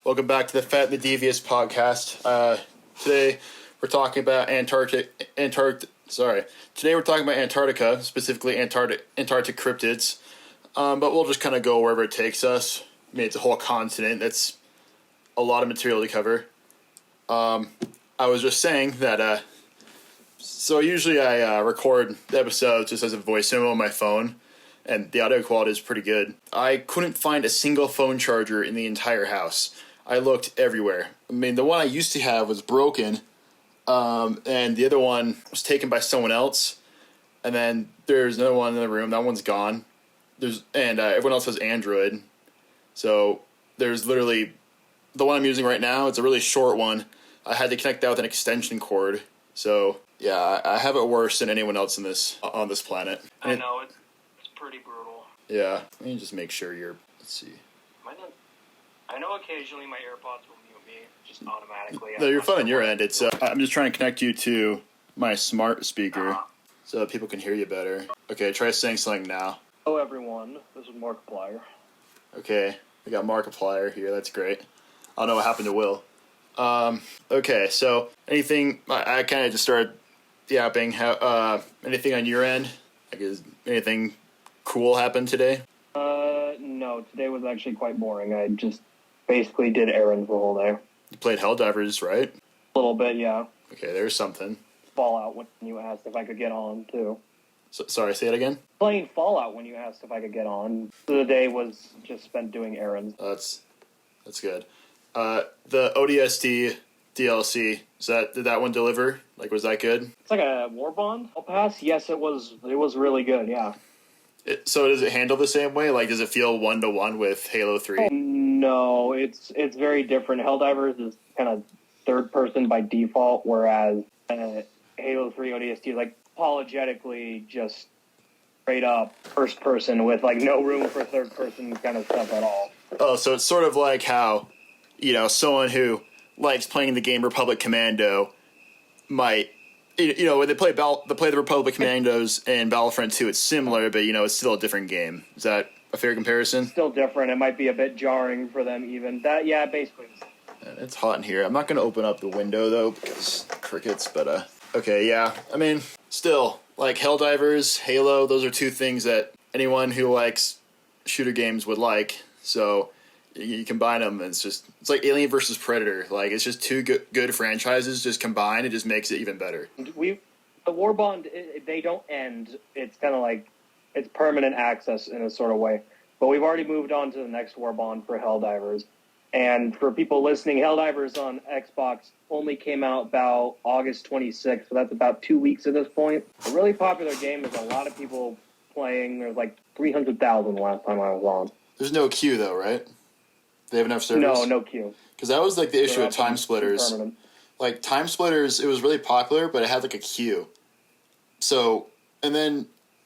Welcome back to the Fat and the Devious podcast. Today we're talking about Today we're talking about Antarctica, specifically Antarctic cryptids. But we'll just kind of go wherever it takes us. I mean, it's a whole continent. That's a lot of material to cover. I was just saying that. So usually I record the episodes just as a voice memo on my phone, and the audio quality is pretty good. I couldn't find a single phone charger in the entire house. I looked everywhere. I mean, the one I used to have was broken, and the other one was taken by someone else. And then there's another one in the room. That one's gone. Everyone else has Android. So there's literally the one I'm using right now. It's a really short one. I had to connect that with an extension cord. So yeah, I have it worse than anyone else on this planet. I know it's pretty brutal. Yeah, let me just make sure let's see. I know occasionally my AirPods will mute me just automatically. No, you're fine on your end. It's I'm just trying to connect you to my smart speaker so that people can hear you better. Okay, try saying something now. Hello everyone, this is Markiplier. Okay, we got Markiplier here. That's great. I don't know what happened to Will. Okay, so anything? I kind of just started yapping. Anything on your end? Like, is anything cool happened today? No, today was actually quite boring. I just basically did errands the whole day. You played Helldivers, right? A little bit, yeah. Okay, there's something. Fallout when you asked if I could get on, too. Sorry, say it again? Playing Fallout when you asked if I could get on. The day was just spent doing errands. That's good. The ODST DLC, did that one deliver? Like, was that good? It's like a War Bond pass. Yes, it was really good, yeah. So does it handle the same way? Like, does it feel 1-to-1 with Halo 3? No, it's very different. Helldivers is kind of third person by default, whereas Halo 3 ODST is like apologetically just straight up first person with like no room for third person kind of stuff at all. Oh, so it's sort of like how, someone who likes playing the game Republic Commando might, when they play the Republic Commandos and Battlefront 2, it's similar, but it's still a different game. Is that a fair comparison? Still different. It might be a bit jarring for them even. Yeah, basically. It's hot in here. I'm not going to open up the window though because crickets. But okay, yeah. I mean, still like Helldivers, Halo. Those are two things that anyone who likes shooter games would like. So you combine them, and it's like Alien versus Predator. Like, it's just two good franchises just combined. It just makes it even better. The War Bond, they don't end. It's kind of like it's permanent access in a sort of way. But we've already moved on to the next War Bond for Helldivers. And for people listening, Helldivers on Xbox only came out about August 26th, so that's about 2 weeks at this point. A really popular game. There's a lot of people playing. There's like 300,000 last time I was on. There's no queue though, right? They have enough servers? No queue. Because that was like the issue with Time Splitters. Like, Time Splitters, it was really popular, but it had like a queue. So, and then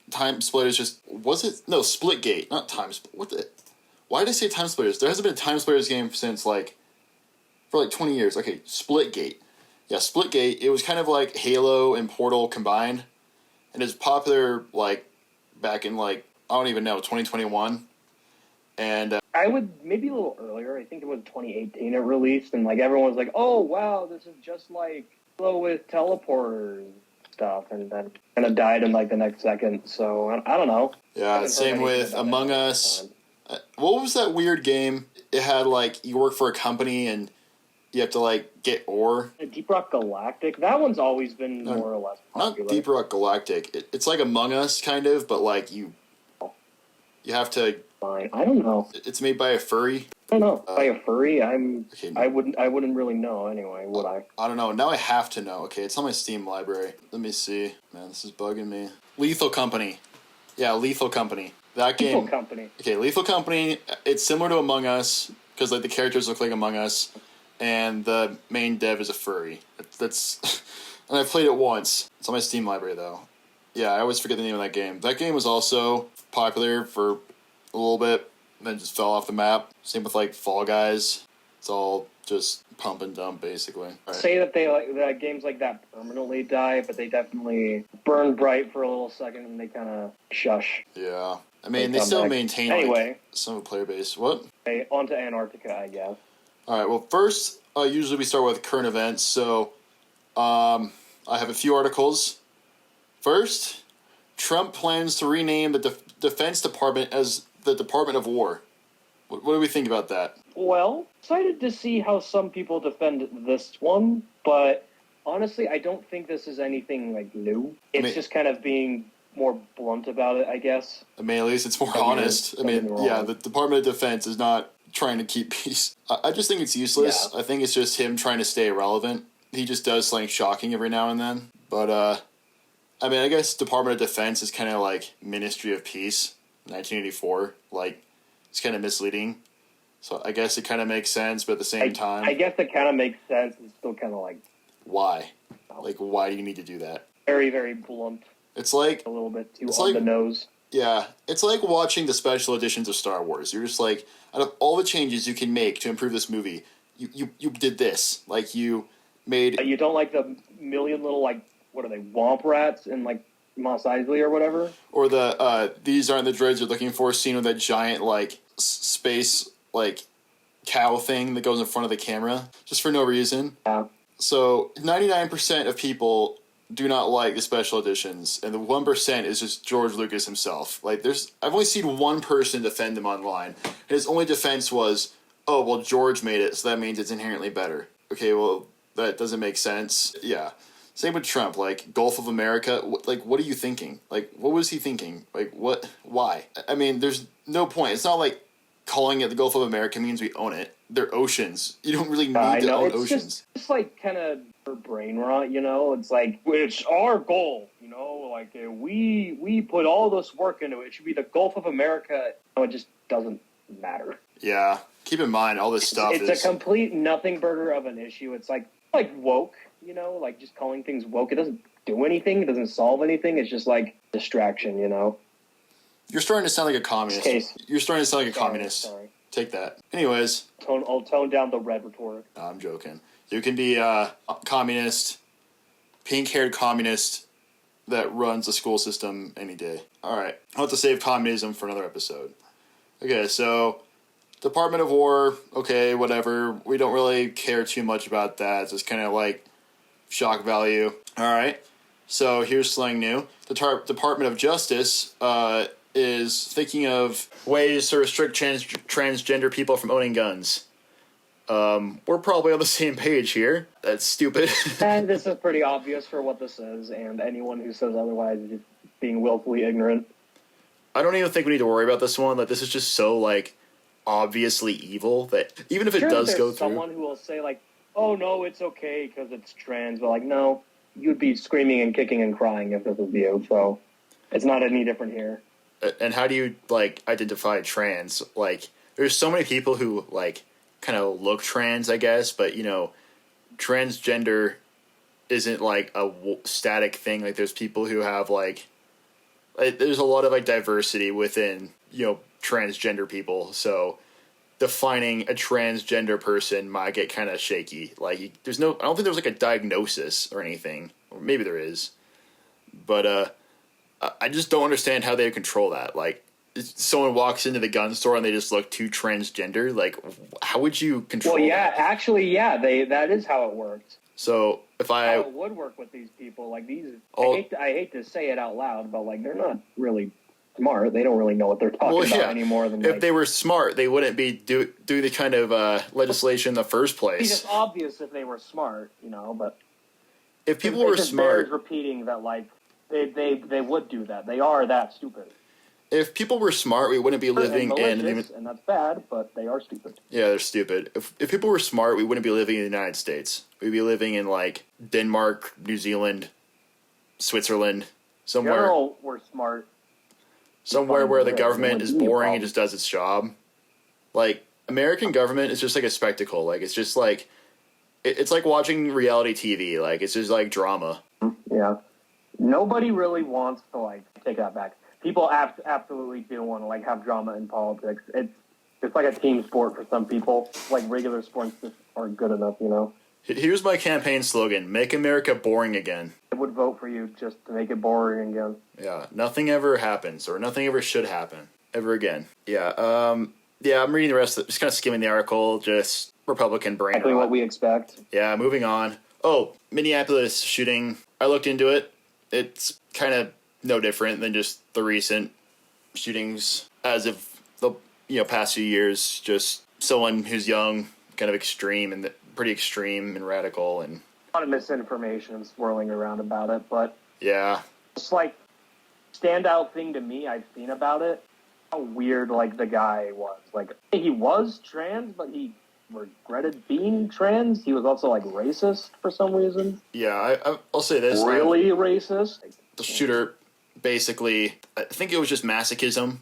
Time Splitters Splitgate, not Time Splitters. Why did I say Time Splitters? There hasn't been a Time Splitters game since for 20 years. Okay, Splitgate. Yeah, Splitgate, it was kind of like Halo and Portal combined. And it was popular back in I don't even know, 2021. And I would maybe a little earlier. I think it was 2018 it released, and everyone was like, "Oh wow, this is just like Halo with teleporters stuff," and then kind of died in the next second. So I don't know. Yeah, same with Among Us. What was that weird game? It had you work for a company and you have to get ore. Deep Rock Galactic. That one's always been more or less popular. Not Deep Rock Galactic. It's like Among Us kind of, but you have to. I don't know. It's made by a furry. I don't know. By a furry? I wouldn't really know anyway, would I? I don't know. Now I have to know. Okay, it's on my Steam library. Let me see. Man, this is bugging me. Lethal Company. Yeah, Lethal Company. That game. Lethal Company. Okay, Lethal Company. It's similar to Among Us because the characters look like Among Us, and the main dev is a furry. That's and I played it once. It's on my Steam library though. Yeah, I always forget the name of that game. That game was also popular for a little bit, and then just fell off the map. Same with Fall Guys. It's all just pump and dump basically. Right. Say that that games like that permanently die, but they definitely burn bright for a little second and they kind of shush. Yeah, I mean they still maintain anyway some player base. What? Okay, on to Antarctica, I guess. All right. Well, first, usually we start with current events. So, I have a few articles. First, Trump plans to rename the Defense Department as the Department of War. What do we think about that? Well, excited to see how some people defend this one, but honestly, I don't think this is anything like new. It's just kind of being more blunt about it, I guess. I mean, at least it's more honest. I mean, yeah, the Department of Defense is not trying to keep peace. I just think it's useless. Yeah. I think it's just him trying to stay relevant. He just does something shocking every now and then. But, I mean, I guess Department of Defense is kind of like Ministry of Peace, 1984. Like, it's kind of misleading. So I guess it kind of makes sense, but at the same time... I guess it kind of makes sense. It's still kind of like... Why? Like, why do you need to do that? Very, very blunt. It's like... A little bit too on the nose. Yeah. It's like watching the special editions of Star Wars. You're just like, out of all the changes you can make to improve this movie, you did this. Like, you made... You don't like the million little, like, what are they, womp rats in, like, Mos Eisley or whatever? Or the, these aren't the droids you're looking for, scene with that giant, like, space... like cow thing that goes in front of the camera just for no reason. Yeah. So 99% of people do not like the special editions, and the 1% is just George Lucas himself. Like I've only seen one person defend him online, and his only defense was, "Oh, well, George made it, so that means it's inherently better." Okay, well, that doesn't make sense. Yeah. Same with Trump, like, Gulf of America, what are you thinking? Like, what was he thinking? Like, what, why? I mean, there's no point. It's not like calling it the Gulf of America means we own it. They're oceans. You don't really need to own oceans. It's like kind of brain rot, you know? It's like, it's our goal, you know? Like, we put all this work into it. It should be the Gulf of America. No, it just doesn't matter. Yeah. Keep in mind, all this stuff is... It's a complete nothing burger of an issue. It's like woke, you know? Like, just calling things woke. It doesn't do anything. It doesn't solve anything. It's just like distraction, you know? You're starting to sound like a communist. You're starting to sound like a communist. Sorry. Take that. Anyways. I'll tone down the red rhetoric. No, I'm joking. You can be a communist, pink-haired communist that runs the school system any day. All right. I'll have to save communism for another episode. Okay, so Department of War, okay, whatever. We don't really care too much about that. It's just kind of like shock value. All right. So here's something new. The Department of Justice is thinking of ways to restrict transgender people from owning guns. We're probably on the same page here. That's stupid. And this is pretty obvious for what this is, and anyone who says otherwise is just being willfully ignorant. I don't even think we need to worry about this one. Like, this is just so, like, obviously evil that even if it does go through... someone who will say, like, oh, no, it's okay because it's trans, but, like, no, you'd be screaming and kicking and crying if this was you, so it's not any different here. And how do you, like, identify trans? Like, there's so many people who, like, kind of look trans, I guess, but, you know, transgender isn't, like, a static thing. Like, there's people who have, like, there's a lot of, like, diversity within, you know, transgender people, so defining a transgender person might get kind of shaky. Like, I don't think there's, like, a diagnosis or anything. Or maybe there is. But, I just don't understand how they control that. Like, someone walks into the gun store and they just look too transgender. Like, how would you control? Well, yeah, that? Actually, yeah, that is how it works. So how it would work with these people, like these, I hate to say it out loud, but like they're not really smart. They don't really know what they're talking about any more than. If they were smart, they wouldn't be doing the kind of legislation in the first place. It's just obvious if they were smart, you know. But if people were smart, repeating that, like. They would do that. They are that stupid. If people were smart, we wouldn't be living in... And that's bad, but they are stupid. Yeah, they're stupid. If people were smart, we wouldn't be living in the United States. We'd be living in, like, Denmark, New Zealand, Switzerland, somewhere... General, we're smart. Somewhere where the government is boring and just does its job. Like, American government is just like a spectacle. Like, it's just like... It's like watching reality TV. Like, it's just like drama. Yeah. Nobody really wants to, like, take that back. People absolutely do want to, like, have drama in politics. It's like a team sport for some people. Like, regular sports just aren't good enough, you know? Here's my campaign slogan. Make America boring again. I would vote for you just to make it boring again. Yeah, nothing ever happens, or nothing ever should happen, ever again. Yeah, I'm reading the rest of it, just kind of skimming the article, just Republican brain Exactly rot. what we expect. Yeah, moving on. Oh, Minneapolis shooting. I looked into it. It's kind of no different than just the recent shootings as of the past few years. Just someone who's young, kind of extreme and pretty extreme and radical, and A lot of misinformation swirling around about it, but yeah, it's like standout thing to me I've seen about it. How weird like the guy was. Like he was trans, but he regretted being trans. He was also like racist for some reason. yeah. I'll say this: Really racist. the shooter basically, I think it was just masochism.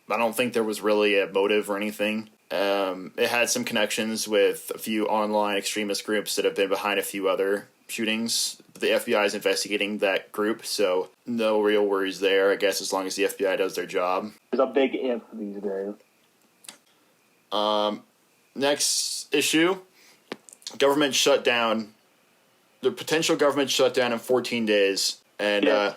I don't think there was really a motive or anything. It had some connections with a few online extremist groups that have been behind a few other shootings. The FBI is investigating that group, so no real worries there, I guess, as long as the FBI does their job. There's a big if these days. Next issue, government shutdown. The potential government shutdown in 14 days. And,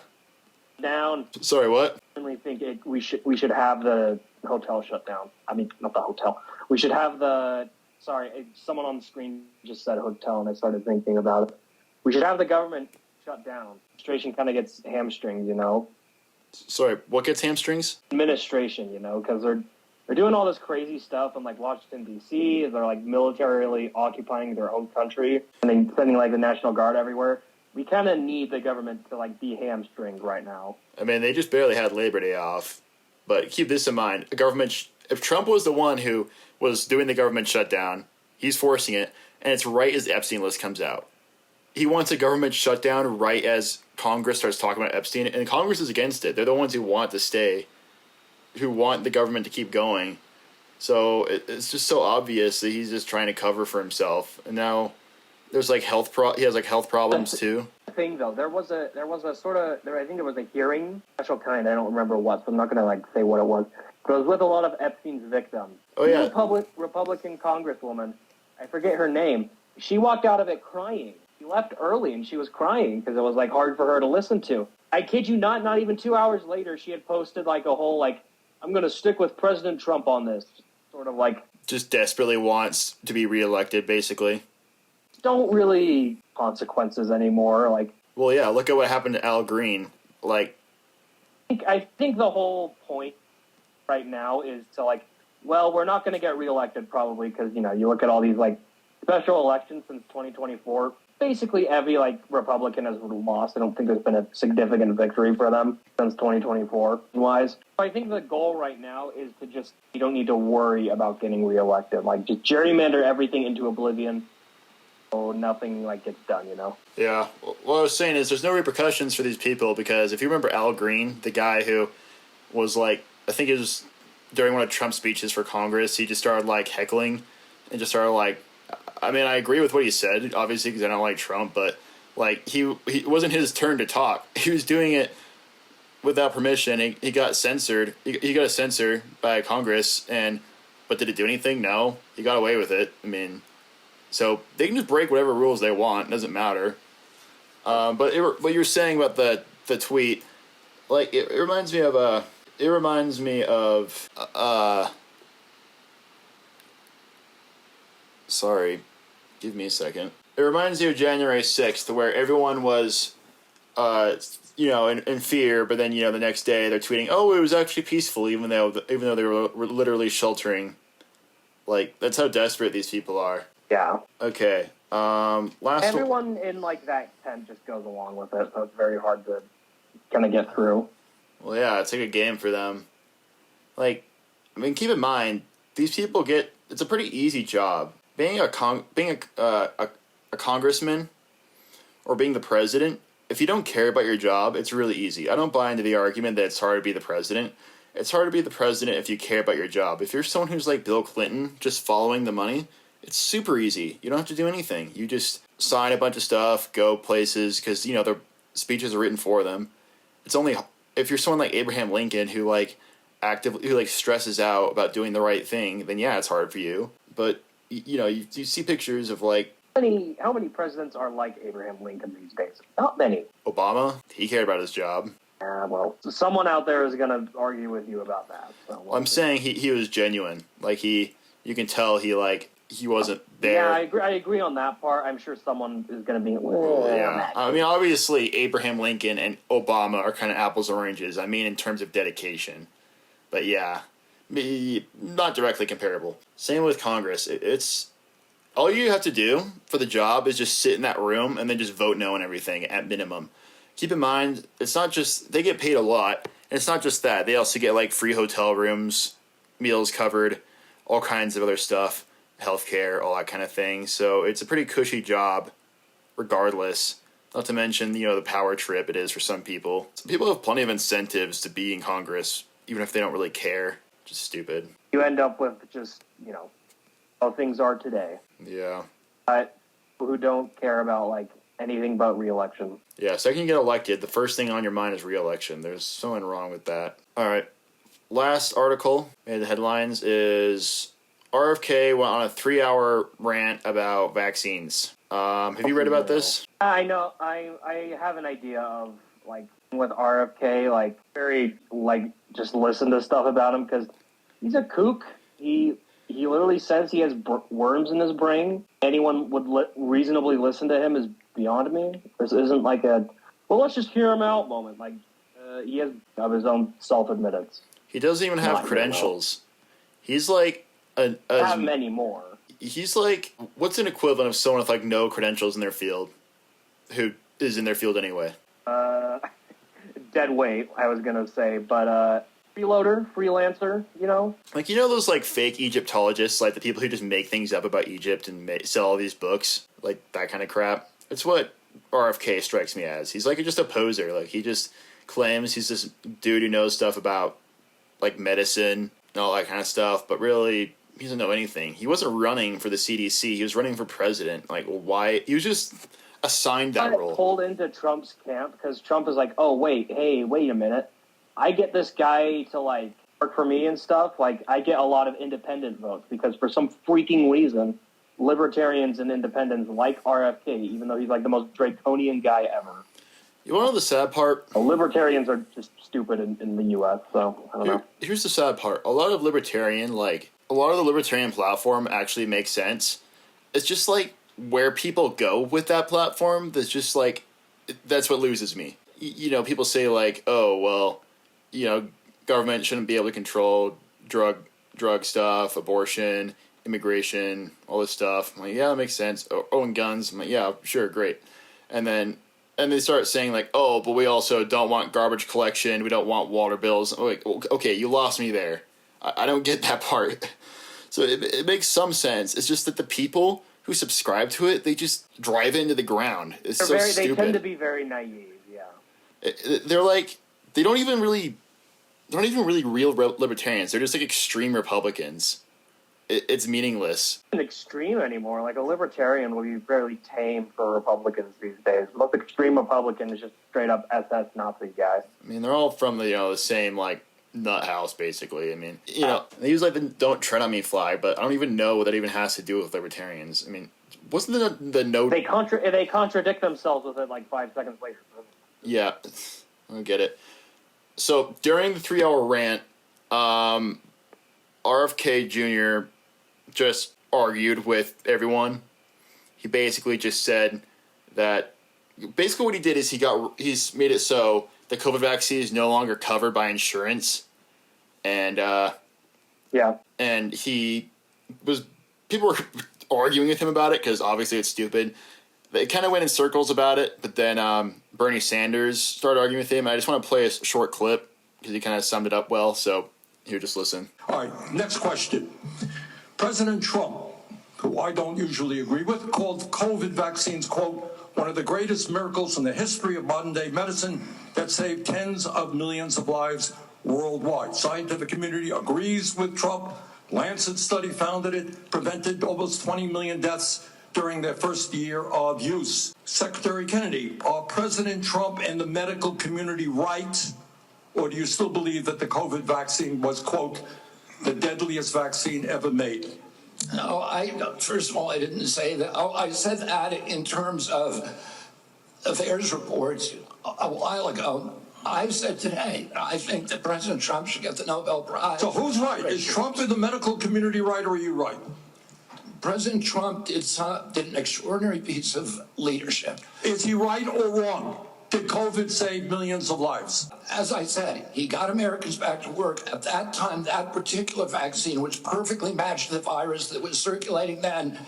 Down. sorry, what? I really think we should have the hotel shut down. I mean, not the hotel. We should have the. Sorry, someone on the screen just said hotel, and I started thinking about it. We should have the government shut down. Administration kind of gets hamstringed, you know. Sorry, what gets hamstrings? Administration, you know, because they're doing all this crazy stuff in like Washington D.C. They're like militarily occupying their own country and then sending like the National Guard everywhere. We kind of need the government to like be hamstringed right now. I mean, they just barely had Labor Day off. But keep this in mind: if Trump was the one who was doing the government shutdown, he's forcing it, and it's right as the Epstein list comes out. He wants a government shutdown right as Congress starts talking about Epstein, and Congress is against it. They're the ones who want to stay, who want the government to keep going. So it's just so obvious that he's just trying to cover for himself. And now there's like he has like health problems too. Thing though, there was a sort of I think it was a hearing, special kind. I don't remember what, so I'm not gonna like say what it was. But it was with a lot of Epstein's victims. Oh yeah, Republican Congresswoman, I forget her name. She walked out of it crying. She left early and she was crying because it was like hard for her to listen to. I kid you not. Not even 2 hours later, she had posted like a whole like, I'm gonna stick with President Trump on this. Sort of like just desperately wants to be reelected, basically. Don't really consequences anymore. Like, well, yeah, look at what happened to Al Green. Like, I think the whole point right now is to like, well, we're not going to get reelected probably because you look at all these like special elections since 2024. Basically, every like Republican has lost. I don't think there's been a significant victory for them since 2024 wise. I think the goal right now is to just you don't need to worry about getting reelected. Like, just gerrymander everything into oblivion. So nothing like gets done, Yeah. What I was saying is there's no repercussions for these people because if you remember Al Green, the guy who was like, I think it was during one of Trump's speeches for Congress, he just started like heckling and just started like, I mean, I agree with what he said, obviously, because I don't like Trump, but like he it wasn't his turn to talk. He was doing it without permission. He got censored. He got a censor by Congress, but did it do anything? No. He got away with it. I mean, so they can just break whatever rules they want. It doesn't matter. But what you're saying about the tweet, like it reminds me of sorry, give me a second. It reminds me of January 6th, where everyone was, in fear, but then the next day they're tweeting, "Oh, it was actually peaceful," even though they were literally sheltering. Like, that's how desperate these people are. Yeah. Okay. Everyone in like that tent just goes along with it, so it's very hard to kind of get through. Well, yeah, it's like a game for them. Like, I mean, keep in mind these people it's a pretty easy job. Being a congressman or being the president. If you don't care about your job, it's really easy. I don't buy into the argument that it's hard to be the president. It's hard to be the president if you care about your job. If you're someone who's like Bill Clinton, just following the money, it's super easy. You don't have to do anything. You just sign a bunch of stuff, go places, because, their speeches are written for them. It's only if you're someone like Abraham Lincoln who actively stresses out about doing the right thing, then yeah, it's hard for you. But, you see pictures of How many presidents are like Abraham Lincoln these days? Not many. Obama, he cared about his job. Well, someone out there is going to argue with you about that. So I'm saying he was genuine. Like, you can tell he he wasn't there. Yeah, I agree on that part. I'm sure someone is going to be. Yeah, I mean, obviously, Abraham Lincoln and Obama are kind of apples and oranges. I mean, in terms of dedication, but yeah, not directly comparable. Same with Congress. It's all you have to do for the job is just sit in that room and then just vote no on everything at minimum. Keep in mind, it's not just they get paid a lot, and it's not just that. They also get like free hotel rooms, meals covered, all kinds of other stuff. Healthcare, all that kind of thing. So it's a pretty cushy job, regardless. Not to mention, the power trip it is for some people. Some people have plenty of incentives to be in Congress, even if they don't really care. Just stupid. You end up with just, how things are today. Yeah. But who don't care about, like, anything but re-election. Yeah, second you get elected, the first thing on your mind is re-election. There's something wrong with that. All right. Last article made the headlines is RFK went on a 3-hour rant about vaccines. Have you read about this? I know. I have an idea of, like, with RFK, like, very, like, just listen to stuff about him because he's a kook. He literally says he has worms in his brain. Anyone would reasonably listen to him is beyond me. This isn't like well, let's just hear him out moment. Like, he has of his own self-admittance. He doesn't even have credentials. He's like have many more. He's like, what's an equivalent of someone with like no credentials in their field, who is in their field anyway? Dead weight, I was gonna say, but freeloader, freelancer, Like, those like fake Egyptologists, like the people who just make things up about Egypt and sell all these books, like that kind of crap. It's what RFK strikes me as. He's like just a poser. Like, he just claims he's this dude who knows stuff about like medicine and all that kind of stuff, but really he doesn't know anything. He wasn't running for the CDC. He was running for president. Like, why? He was just assigned that role. Pulled into Trump's camp because Trump is like, oh, wait a minute. I get this guy to, like, work for me and stuff. Like, I get a lot of independent votes because for some freaking reason, libertarians and independents like RFK, even though he's, like, the most draconian guy ever. You want to know the sad part? Libertarians are just stupid in the U.S., so I don't know. Here's the sad part. A lot of the libertarian platform actually makes sense. It's just, like, where people go with that platform, that's just, like, that's what loses me. People say, like, oh, well, government shouldn't be able to control drug stuff, abortion, immigration, all this stuff. I'm like, yeah, that makes sense. Oh, and guns. I'm like, yeah, sure, great. And they start saying, like, oh, but we also don't want garbage collection. We don't want water bills. I'm like, okay, you lost me there. I don't get that part. So it makes some sense. It's just that the people who subscribe to it, they just drive into the ground. It's so stupid. They tend to be very naive, yeah. They're like, they don't even really real libertarians. They're just like extreme Republicans. It's meaningless. An extreme anymore. Like, a libertarian will be fairly tame for Republicans these days. The most extreme Republican is just straight up SS Nazi guy. I mean, they're all from the same like nut house, basically. I mean, they use like the "don't tread on me" flag, but I don't even know what that even has to do with libertarians. I mean, wasn't the note they contradict themselves with it like 5 seconds later? Yeah, I don't get it. So during the 3-hour rant, RFK Jr. just argued with everyone. He basically just said that basically what he did is he's made it so the COVID vaccine is no longer covered by insurance, and and people were arguing with him about it because obviously it's stupid. They kind of went in circles about it, but then Bernie Sanders started arguing with him. I just want to play a short clip because he kind of summed it up well. So here, just listen. All right, next question. President Trump, who I don't usually agree with, called COVID vaccines, quote, one of the greatest miracles in the history of modern-day medicine that saved tens of millions of lives worldwide. Scientific community agrees with Trump. Lancet study found that it prevented almost 20 million deaths during their first year of use. Secretary Kennedy, are President Trump and the medical community right, or do you still believe that the COVID vaccine was, quote, the deadliest vaccine ever made? No, first of all, I didn't say that. I said that in terms of affairs reports a while ago. I've said today, I think that President Trump should get the Nobel Prize. So who's right? Is Trump in the medical community right, or are you right? President Trump did an extraordinary piece of leadership. Is he right or wrong? Did COVID save millions of lives? As I said, he got Americans back to work. At that time, that particular vaccine, which perfectly matched the virus that was circulating then,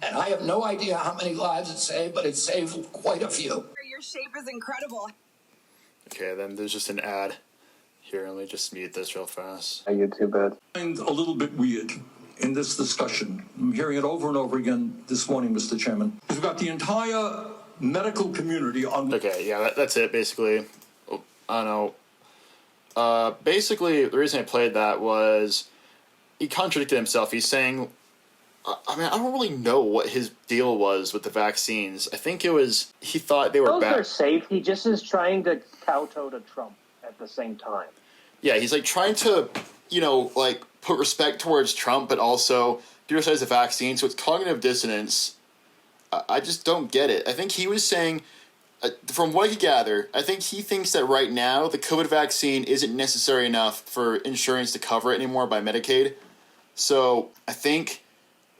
and I have no idea how many lives it saved, but it saved quite a few. Your shape is incredible. Okay, then there's just an ad. Here, let me just mute this real fast. YouTube it. I find a little bit weird in this discussion. I'm hearing it over and over again this morning, Mr. Chairman. We've got the entire medical community on... Okay, yeah, that's it, basically. I don't know. Basically, the reason I played that was he contradicted himself. He's saying... I mean, I don't really know what his deal was with the vaccines. I think it was he thought they were Those bad. are safe. He just is trying to kowtow to Trump at the same time. Yeah, he's like trying to, like put respect towards Trump, but also criticize the vaccine. So it's cognitive dissonance. I just don't get it. I think he was saying, from what I could gather, I think he thinks that right now the COVID vaccine isn't necessary enough for insurance to cover it anymore by Medicaid. So I think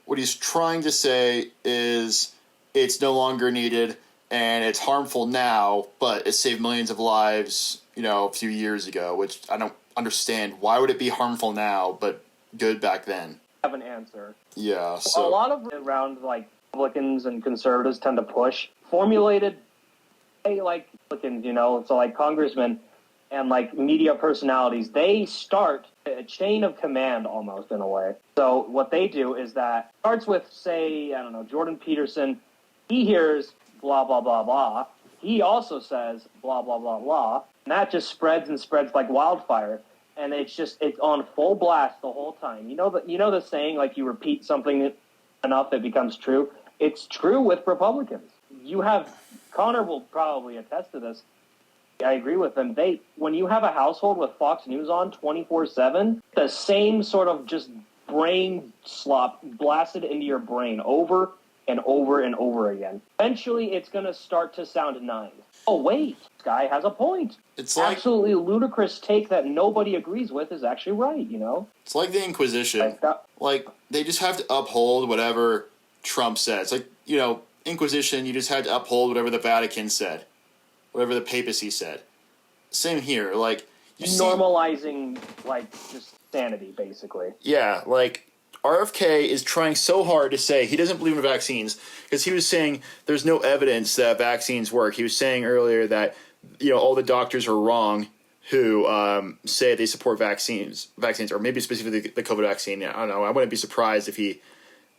what he's trying to say is it's no longer needed and it's harmful now, but it saved millions of lives, a few years ago, which I don't understand. Why would it be harmful now, but good back then? Have an answer. Yeah, A so... lot of around, like, Republicans and conservatives tend to push formulated, like, Republicans, so, like, congressmen and, like, media personalities, they start a chain of command almost in a way. So what they do is that starts with, say, I don't know, Jordan Peterson. He hears blah, blah, blah, blah. He also says blah, blah, blah, blah. And that just spreads and spreads like wildfire. And it's on full blast the whole time. You know the saying, like, you repeat something enough it becomes true? It's true with Republicans. Connor will probably attest to this. I agree with them. When you have a household with Fox News on 24/7, the same sort of just brain slop blasted into your brain over and over and over again. Eventually, it's going to start to sound nice. Oh, wait, this guy has a point. It's like... Absolutely ludicrous take that nobody agrees with is actually right, It's like the Inquisition. Like, they just have to uphold whatever Trump says. Like, Inquisition, you just had to uphold whatever the Vatican said. Whatever the papacy said. Same here. Like, normalizing, like, just sanity, basically. Yeah, like, RFK is trying so hard to say he doesn't believe in vaccines because he was saying there's no evidence that vaccines work. He was saying earlier that, all the doctors are wrong who say they support vaccines, or maybe specifically the COVID vaccine. I don't know. I wouldn't be surprised if he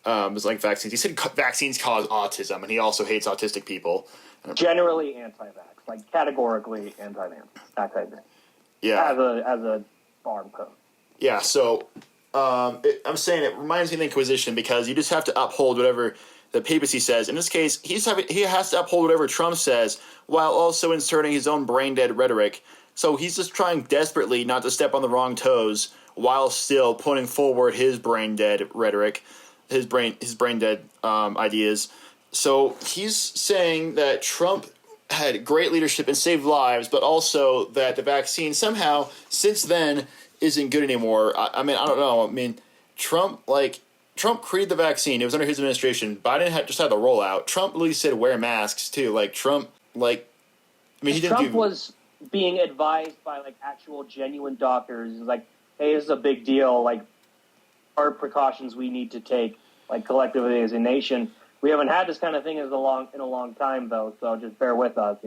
was like vaccines. He said vaccines cause autism, and he also hates autistic people. Generally anti-vax. Like, categorically anti-vax. Yeah. As a farm code. Yeah, so I'm saying it reminds me of the Inquisition because you just have to uphold whatever the papacy says. In this case, he has to uphold whatever Trump says while also inserting his own brain-dead rhetoric. So he's just trying desperately not to step on the wrong toes while still putting forward his brain-dead rhetoric, his brain-dead ideas. So he's saying that Trump had great leadership and saved lives, but also that the vaccine somehow, since then, isn't good anymore. I mean, I don't know. I mean, Trump created the vaccine. It was under his administration. Biden just had the rollout. Trump really said wear masks, too. Like, Trump was being advised by, like, actual genuine doctors. Like, hey, this is a big deal. Like, our precautions we need to take, like, collectively as a nation. We haven't had this kind of thing in a long time, though, so just bear with us,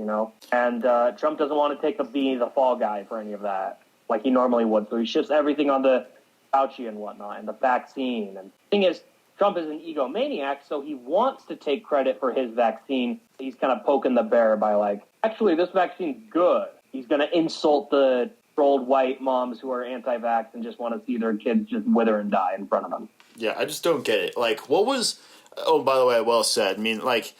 And Trump doesn't want to be the fall guy for any of that, like he normally would. So he shifts everything on the Fauci and whatnot, and the vaccine. And the thing is, Trump is an egomaniac, so he wants to take credit for his vaccine. He's kind of poking the bear by, like, actually, this vaccine's good. He's going to insult the old white moms who are anti-vax and just want to see their kids just wither and die in front of them. Yeah, I just don't get it. Like, what was... Oh, by the way, well said. I mean, like,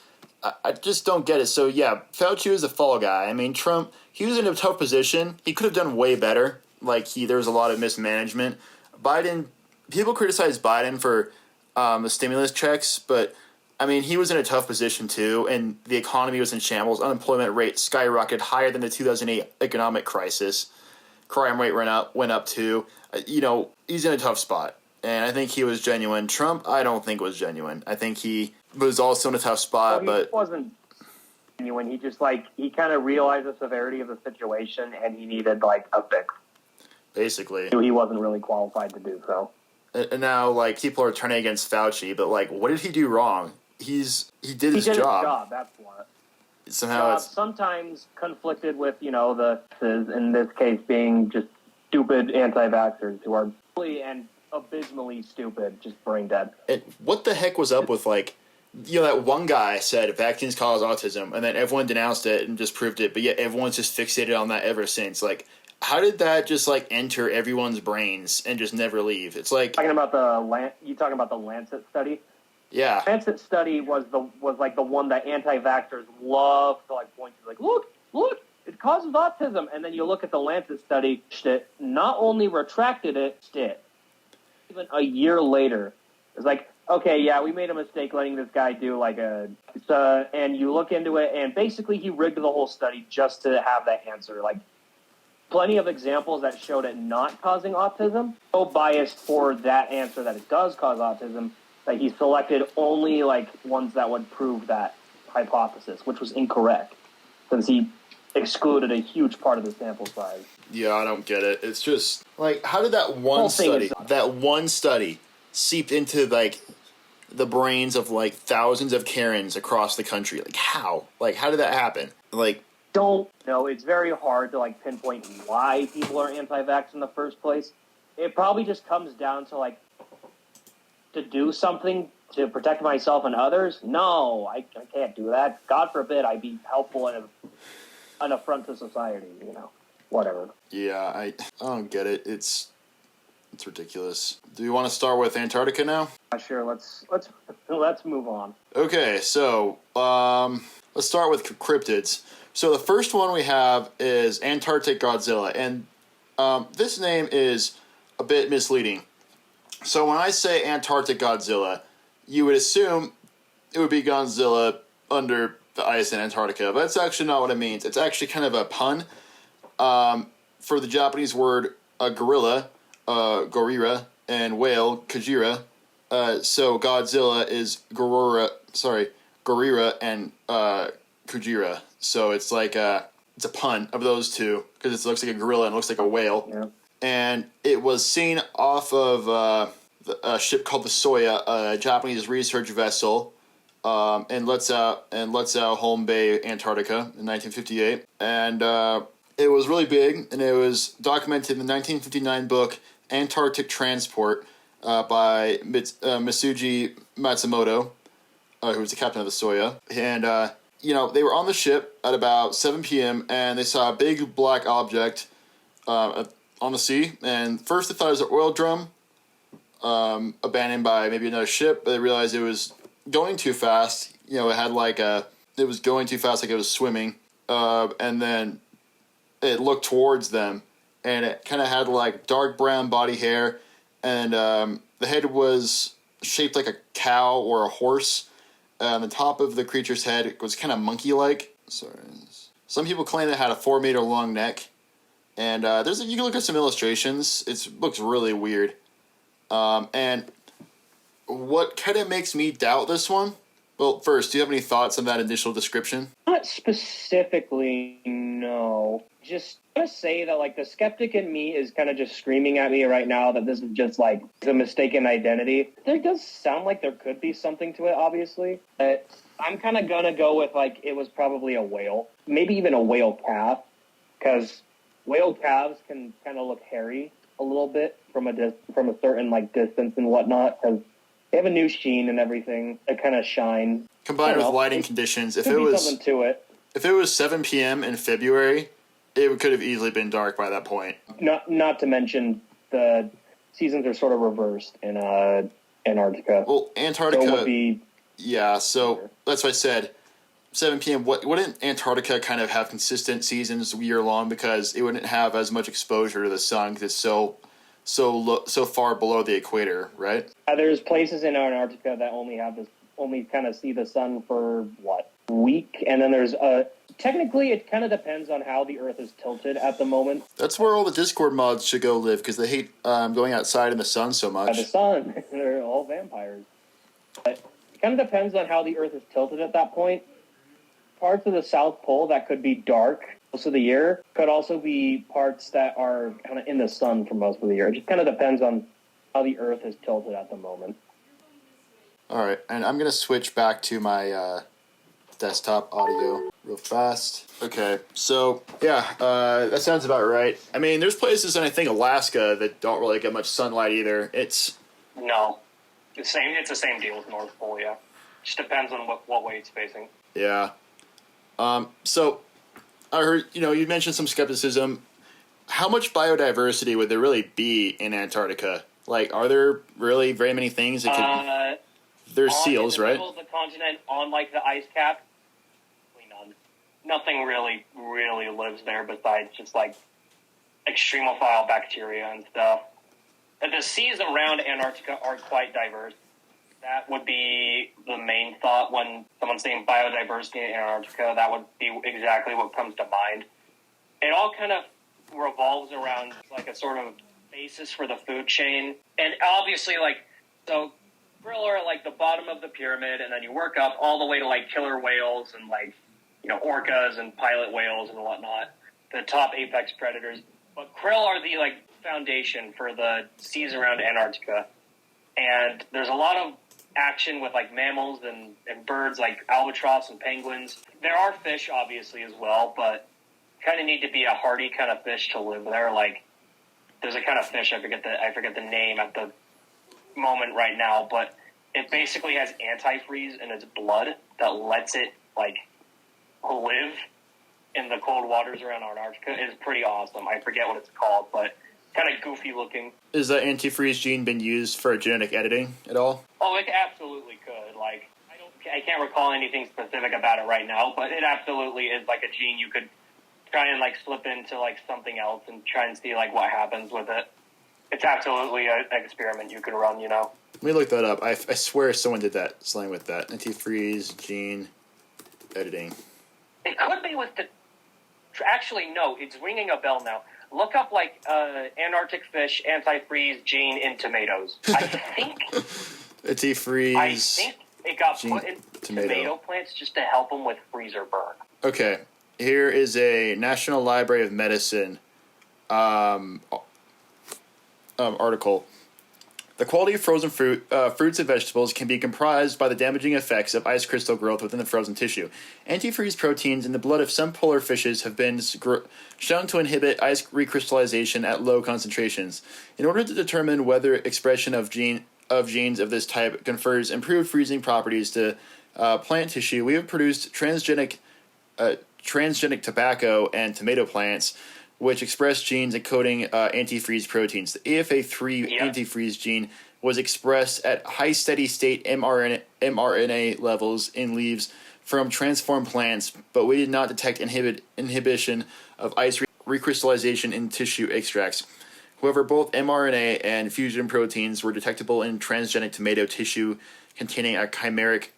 I just don't get it. So, yeah, Fauci was the fall guy. I mean, Trump, he was in a tough position. He could have done way better. Like, there was a lot of mismanagement. Biden, people criticize Biden for the stimulus checks, but, I mean, he was in a tough position, too, and the economy was in shambles. Unemployment rate skyrocketed higher than the 2008 economic crisis. Crime rate went up, too. He's in a tough spot. and I think he was genuine. Trump, I don't think was genuine. I think he was also in a tough spot, Well, he but wasn't genuine. He just he kind of realized the severity of the situation, and he needed a fix. basically. He wasn't really qualified to do so. And now, people are turning against Fauci, but, what did he do wrong? He did his job. That's what. Somehow it's... Sometimes conflicted with, the, in this case, being just stupid anti-vaxxers who are really and abysmally stupid, just brain dead. And what the heck was up with, that one guy said vaccines cause autism, and then everyone denounced it and just proved it, but yet everyone's just fixated on that ever since. How did that just enter everyone's brains and just never leave? It's talking about the Lancet study. Yeah, Lancet study was the one that anti-vaxxers love to point to. Look, it causes autism, and then you look at the Lancet study. It not only retracted it, even a year later, it's okay, yeah, we made a mistake letting this guy do and you look into it, and basically he rigged the whole study just to have that answer. Plenty of examples that showed it not causing autism. So biased for that answer that it does cause autism that he selected only ones that would prove that hypothesis, which was incorrect, since he excluded a huge part of the sample size. Yeah, I don't get it. It's just how did that one study seep into the brains of thousands of Karens across the country? How? How did that happen? Don't know. It's very hard to pinpoint why people are anti-vax in the first place. It probably just comes down to to do something to protect myself and others. No, I can't do that. God forbid I be helpful in an affront to society. Whatever. Yeah, I don't get it. It's ridiculous. Do you want to start with Antarctica now? Sure. Let's move on. Okay, so let's start with cryptids. So the first one we have is Antarctic Godzilla, and this name is a bit misleading. So when I say Antarctic Godzilla, you would assume it would be Godzilla under the ice in Antarctica, but that's actually not what it means. It's actually kind of a pun for the Japanese word gorilla, gorira, and whale, kajira. So Godzilla is gorira and kujira. So it's it's a pun of those two because it looks like a gorilla and it looks like a whale. Yeah. And it was seen off of a ship called the Soya, a Japanese research vessel, in Letzow, Holm Bay, Antarctica, in 1958. And it was really big, and it was documented in the 1959 book Antarctic Transport by Mitsuji Matsumoto, who was the captain of the Soya. And they were on the ship at about 7 p.m. and they saw a big black object on the sea. And first they thought it was an oil drum abandoned by maybe another ship, but they realized it was going too fast. It had it was going too fast, like it was swimming. And then it looked towards them, and it kind of had dark brown body hair, and the head was shaped like a cow or a horse. The top of the creature's head was kind of monkey-like. Sorry. Some people claim it had a 4-meter long neck. And you can look at some illustrations. It looks really weird. And what kind of makes me doubt this one? Well, first, do you have any thoughts on that initial description? Not specifically, no. Just going to say that, the skeptic in me is kind of just screaming at me right now that this is just, a mistaken identity. There does sound like there could be something to it, obviously. But I'm kind of going to go with, it was probably a whale. Maybe even a whale calf. Because whale calves can kind of look hairy a little bit from a certain, distance and whatnot. Because they have a new sheen and everything. They kind of shine. Combined with lighting conditions, if it was something to it. If it was 7 p.m. in February, it could have easily been dark by that point. Not to mention the seasons are sort of reversed in Antarctica. Well, Antarctica... So it would be... Yeah, so that's what I said. 7 p.m. Wouldn't Antarctica kind of have consistent seasons year long because it wouldn't have as much exposure to the sun because it's so far below the equator, right? There's places in Antarctica that only kind of see the sun for a week, and then there's Technically, it kind of depends on how the Earth is tilted at the moment. That's where all the Discord mods should go live, because they hate going outside in the sun so By much. the sun, they're all vampires. But it kind of depends on how the Earth is tilted at that point. Parts of the South Pole that could be dark most of the year could also be parts that are kind of in the sun for most of the year. It just kind of depends on how the Earth is tilted at the moment. All right, and I'm going to switch back to my desktop audio real fast. Okay, so, yeah, that sounds about right. I mean, there's places in, I think, Alaska that don't really get much sunlight either. No. It's the same deal with North Pole, yeah. Just depends on what way it's facing. Yeah. So, I heard, you mentioned some skepticism. How much biodiversity would there really be in Antarctica? Like, are there really very many things that could... There's seals, right? In the middle of the continent, on, like, the ice cap, none. Nothing really lives there besides just, like, extremophile bacteria and stuff. And the seas around Antarctica are quite diverse. That would be the main thought when someone's saying biodiversity in Antarctica. That would be exactly what comes to mind. It all kind of revolves around like a sort of basis for the food chain. And obviously, like, so krill are like the bottom of the pyramid, and then you work up all the way to like killer whales and like, orcas and pilot whales and whatnot, the top apex predators. But krill are the like foundation for the seas around Antarctica. And there's a lot of action with like mammals and birds like albatross and penguins. There are fish obviously as well, but kind of need to be a hardy kind of fish to live there. Like there's a kind of fish, I forget the name at the moment right now, but it basically has antifreeze in its blood that lets it like live in the cold waters around Antarctica. It's pretty awesome. I forget what it's called, but kind of goofy looking. Is that antifreeze gene been used for genetic editing at all? Oh, it absolutely could. Like, I can't recall anything specific about it right now, but it absolutely is like a gene you could try and like slip into like something else and try and see like what happens with it. It's absolutely an experiment you could run, Let me look that up. I swear someone did that slang with that. Antifreeze gene editing. It could be with the... Actually, no, it's ringing a bell now. Look up, like, Antarctic fish antifreeze gene in tomatoes. I think... Antifreeze... I think it got put in tomato plants just to help them with freezer burn. Okay. Here is a National Library of Medicine article. The quality of frozen fruits and vegetables can be compromised by the damaging effects of ice crystal growth within the frozen tissue. Antifreeze proteins in the blood of some polar fishes have been shown to inhibit ice recrystallization at low concentrations. In order to determine whether expression of genes of this type confers improved freezing properties to plant tissue, we have produced transgenic tobacco and tomato plants, which express genes encoding antifreeze proteins. The EFA3 antifreeze gene was expressed at high steady-state mRNA levels in leaves from transformed plants, but we did not detect inhibition of ice recrystallization in tissue extracts. However, both mRNA and fusion proteins were detectable in transgenic tomato tissue containing a chimeric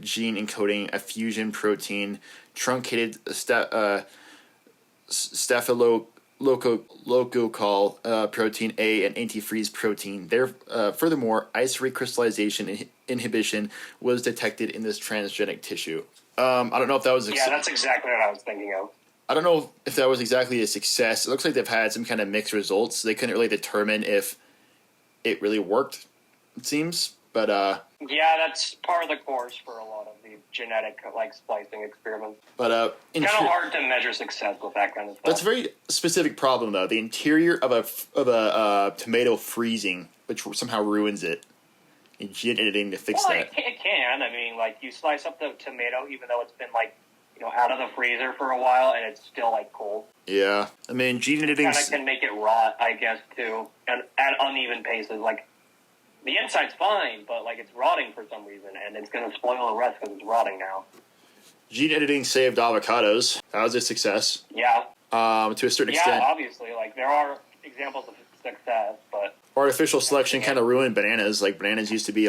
gene encoding a fusion protein, truncated staphylococcal protein A, and antifreeze protein. Furthermore, ice recrystallization inhibition was detected in this transgenic tissue. I don't know if that was... that's exactly what I was thinking of. I don't know if that was exactly a success. It looks like they've had some kind of mixed results. They couldn't really determine if it really worked, it seems. But that's part of the course for a lot of the genetic like splicing experiments. But kind of hard to measure success with that kind of stuff. That's a very specific problem, though. The interior of a tomato freezing, which somehow ruins it. And gene editing to fix that. It can. I mean, like you slice up the tomato, even though it's been like out of the freezer for a while, and it's still like cold. Yeah, I mean, gene editing kind of can make it rot, I guess, too, and at uneven paces. Like the inside's fine, but like it's rotting for some reason, and it's going to spoil the rest because it's rotting now. Gene editing saved avocados. That was a success. Yeah. To a certain extent. Yeah, obviously. Like there are examples of success, but artificial selection kind of ruined bananas. Like bananas used to be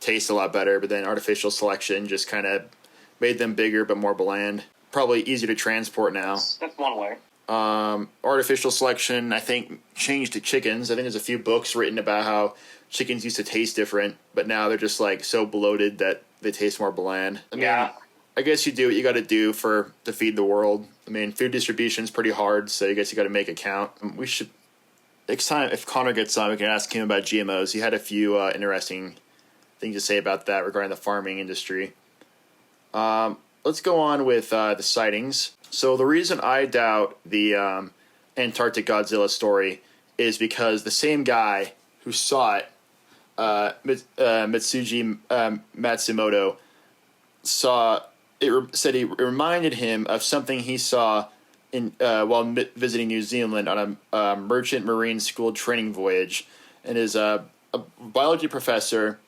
taste a lot better, but then artificial selection just kind of made them bigger but more bland. probably easier to transport now. That's one way. Artificial selection, I think, changed to chickens. I think there's a few books written about how chickens used to taste different, but now they're just like so bloated that they taste more bland. I mean, I guess you do what you got to do to feed the world. I mean, food distribution is pretty hard, so I guess you got to make it count. We should, next time if Connor gets on, we can ask him about GMOs. He had a few interesting things to say about that regarding the farming industry. Let's go on with the sightings. So the reason I doubt the Antarctic Godzilla story is because the same guy who saw it, Mitsuji Matsumoto, said it reminded him of something he saw while visiting New Zealand on a merchant marine school training voyage, and his a biology professor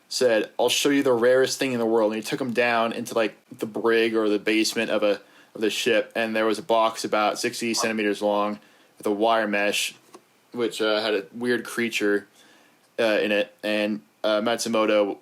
said, "I'll show you the rarest thing in the world." And he took him down into like the brig or the basement of the ship, and there was a box about 60 centimeters long with a wire mesh, which had a weird creature in it. And Matsumoto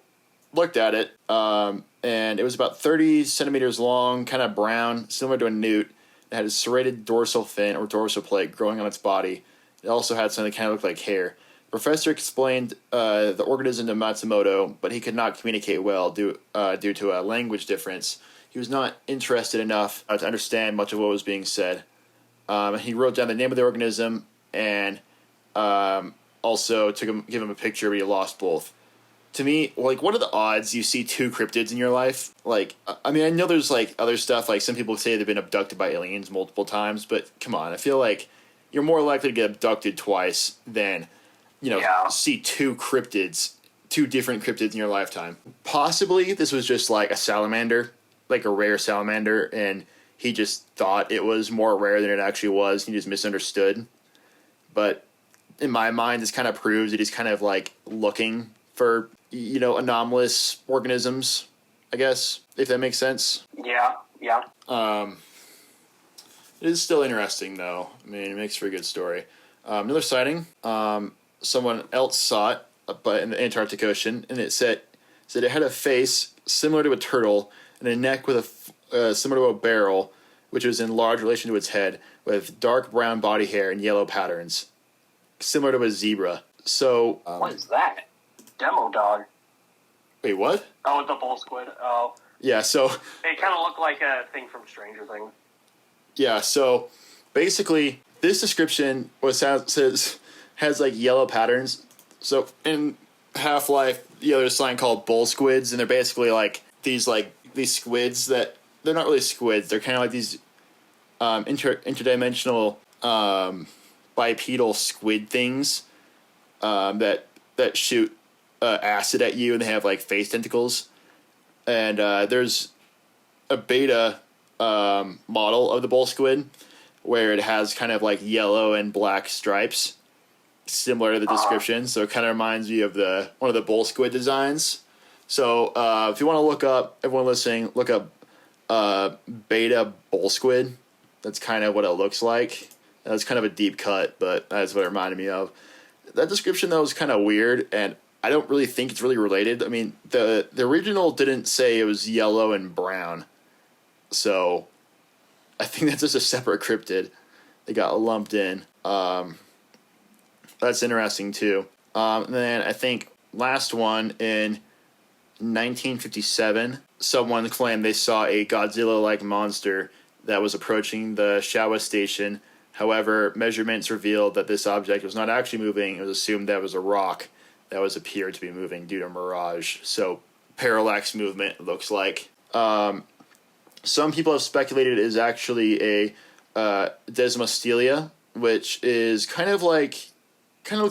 looked at it, and it was about 30 centimeters long, kind of brown, similar to a newt. It had a serrated dorsal fin or dorsal plate growing on its body. It also had something that kind of looked like hair. The professor explained the organism to Matsumoto, but he could not communicate well due to a language difference. He was not interested enough to understand much of what was being said. He wrote down the name of the organism and also give him a picture, but he lost both. To me, like, what are the odds you see two cryptids in your life? Like, I mean, I know there's, like, other stuff. Like, some people say they've been abducted by aliens multiple times, but come on. I feel like you're more likely to get abducted twice than, see two different cryptids in your lifetime. Possibly this was just, like, a salamander, like a rare salamander, and he just thought it was more rare than it actually was. He just misunderstood. But in my mind, this kind of proves that he's kind of, like, looking for anomalous organisms, I guess, if that makes sense. Yeah. It is still interesting, though. I mean, it makes for a good story. Another sighting. Someone else saw it, but in the Antarctic Ocean, and it said it had a face similar to a turtle and a neck with similar to a barrel, which was in large relation to its head, with dark brown body hair and yellow patterns, similar to a zebra. So, what is that? Demo dog. Wait, what? Oh, the bull squid. Oh. Yeah, so... It kind of looked like a thing from Stranger Things. Yeah, so basically, this description has like yellow patterns. So in Half-Life, there's something called bull squids, and they're basically like these squids that... They're not really squids. They're kind of like these interdimensional bipedal squid things that shoot acid at you, and they have like face tentacles. And there's a beta model of the bull squid where it has kind of like yellow and black stripes, similar to the description. So it kind of reminds me of one of the bull squid designs. So if you want to look up, everyone listening, look up beta bull squid. That's kind of what it looks like. That's kind of a deep cut, but that's what it reminded me of. That description, though, is kind of weird, and I don't really think it's really related. I mean, the original didn't say it was yellow and brown, so I think that's just a separate cryptid. They got lumped in. That's interesting, too. And then I think last one in 1957, someone claimed they saw a Godzilla-like monster that was approaching the Showa station. However, measurements revealed that this object was not actually moving. It was assumed that it was a rock that was appeared to be moving due to mirage. So parallax movement, it looks like. Some people have speculated it is actually a Desmostylia, which is kind of looks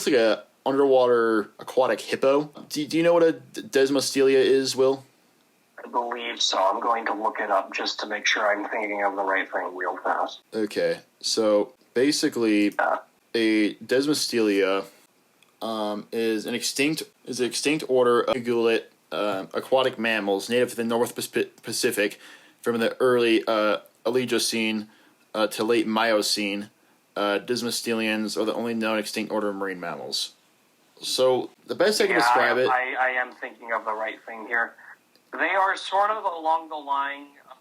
like a underwater aquatic hippo. Do you know what a Desmostylia is, Will? I believe so. I'm going to look it up just to make sure I'm thinking of the right thing real fast. Okay, so basically, a Desmostylia is an extinct order of ungulate aquatic mammals native to the North Pacific from the early Oligocene to late Miocene. Desmostylians are the only known extinct order of marine mammals. So the best I can describe it... I am thinking of the right thing here. They are sort of along the line of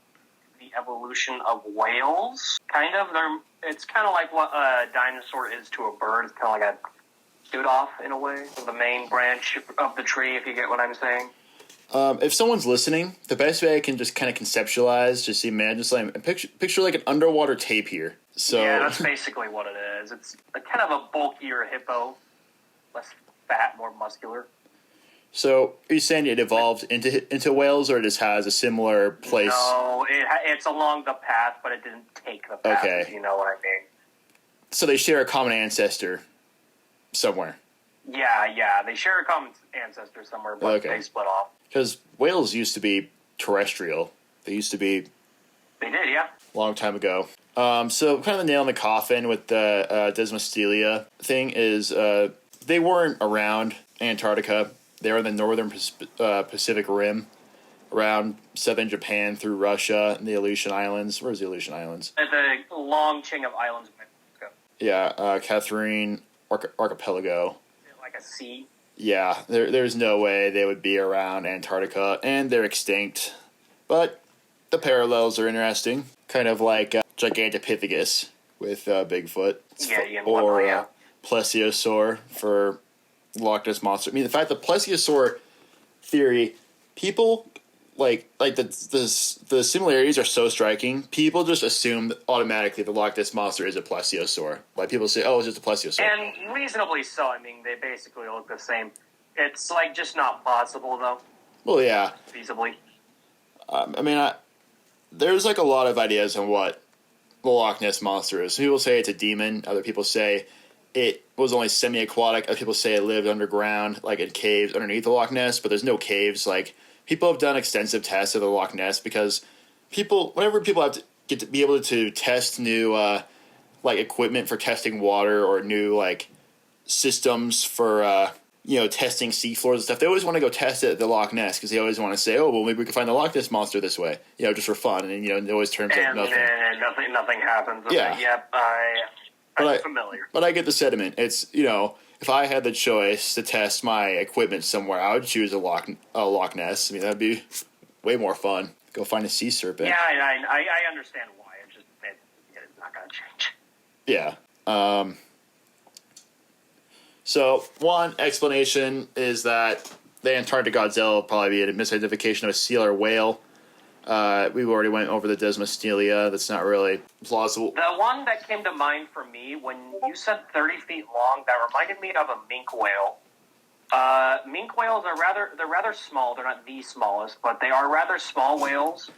the evolution of whales. Kind of. It's kind of like what a dinosaur is to a bird. It's kind of like a shoot off in a way of the main branch of the tree, if you get what I'm saying. If someone's listening, the best way I can just kind of conceptualize, just imagine, just like picture like an underwater tapir. So yeah, that's basically what it is. It's kind of a bulkier hippo, less fat, more muscular. So are you saying it evolved into whales, or it just has a similar place? No, it's along the path, but it didn't take the path. Okay. If you know what I mean. So they share a common ancestor somewhere. Yeah, they share a common ancestor somewhere, but they split off. Because whales used to be terrestrial. They used to be. They did, yeah. A long time ago. So kind of the nail in the coffin with the Desmostylia thing is they weren't around Antarctica. They were in the northern Pacific Rim, around southern Japan through Russia and the Aleutian Islands. Where's the Aleutian Islands? The long chain of islands of Mexico. Yeah, Catherine Archipelago. Like a sea. Yeah, there's no way they would be around Antarctica, and they're extinct. But the parallels are interesting. Kind of like Gigantopithecus with Bigfoot. Or Plesiosaur for Loch Ness Monster. I mean, the fact that Plesiosaur theory, people like the similarities are so striking. People just assume that automatically the Loch Ness Monster is a Plesiosaur. Like people say, oh, it's just a Plesiosaur. And reasonably so. I mean, they basically look the same. It's like just not possible though. Well, yeah. Feasibly. There's like a lot of ideas on what the Loch Ness Monster is. Some people say it's a demon. Other people say it was only semi-aquatic. Other people say it lived underground, like in caves underneath the Loch Ness, but there's no caves. Like, people have done extensive tests of the Loch Ness because whenever people have to get to be able to test new, like, equipment for testing water or new, like, systems for, testing seafloors and stuff, they always want to go test it at the Loch Ness because they always want to say, oh, well, maybe we can find the Loch Ness Monster this way, just for fun. And, it always turns out nothing. And nothing happens. Yeah. Yep, I'm familiar. But I get the sentiment. It's, if I had the choice to test my equipment somewhere, I would choose a Loch Ness. I mean, that'd be way more fun. Go find a sea serpent. Yeah, I understand why. It's not going to change. Yeah. So, one explanation is that the Antarctic Godzilla will probably be a misidentification of a seal or whale. We already went over the Desmostylia. That's not really plausible. The one that came to mind for me when you said 30 feet long, that reminded me of a minke whale. Minke whales are rather small. They're not the smallest, but they are rather small whales.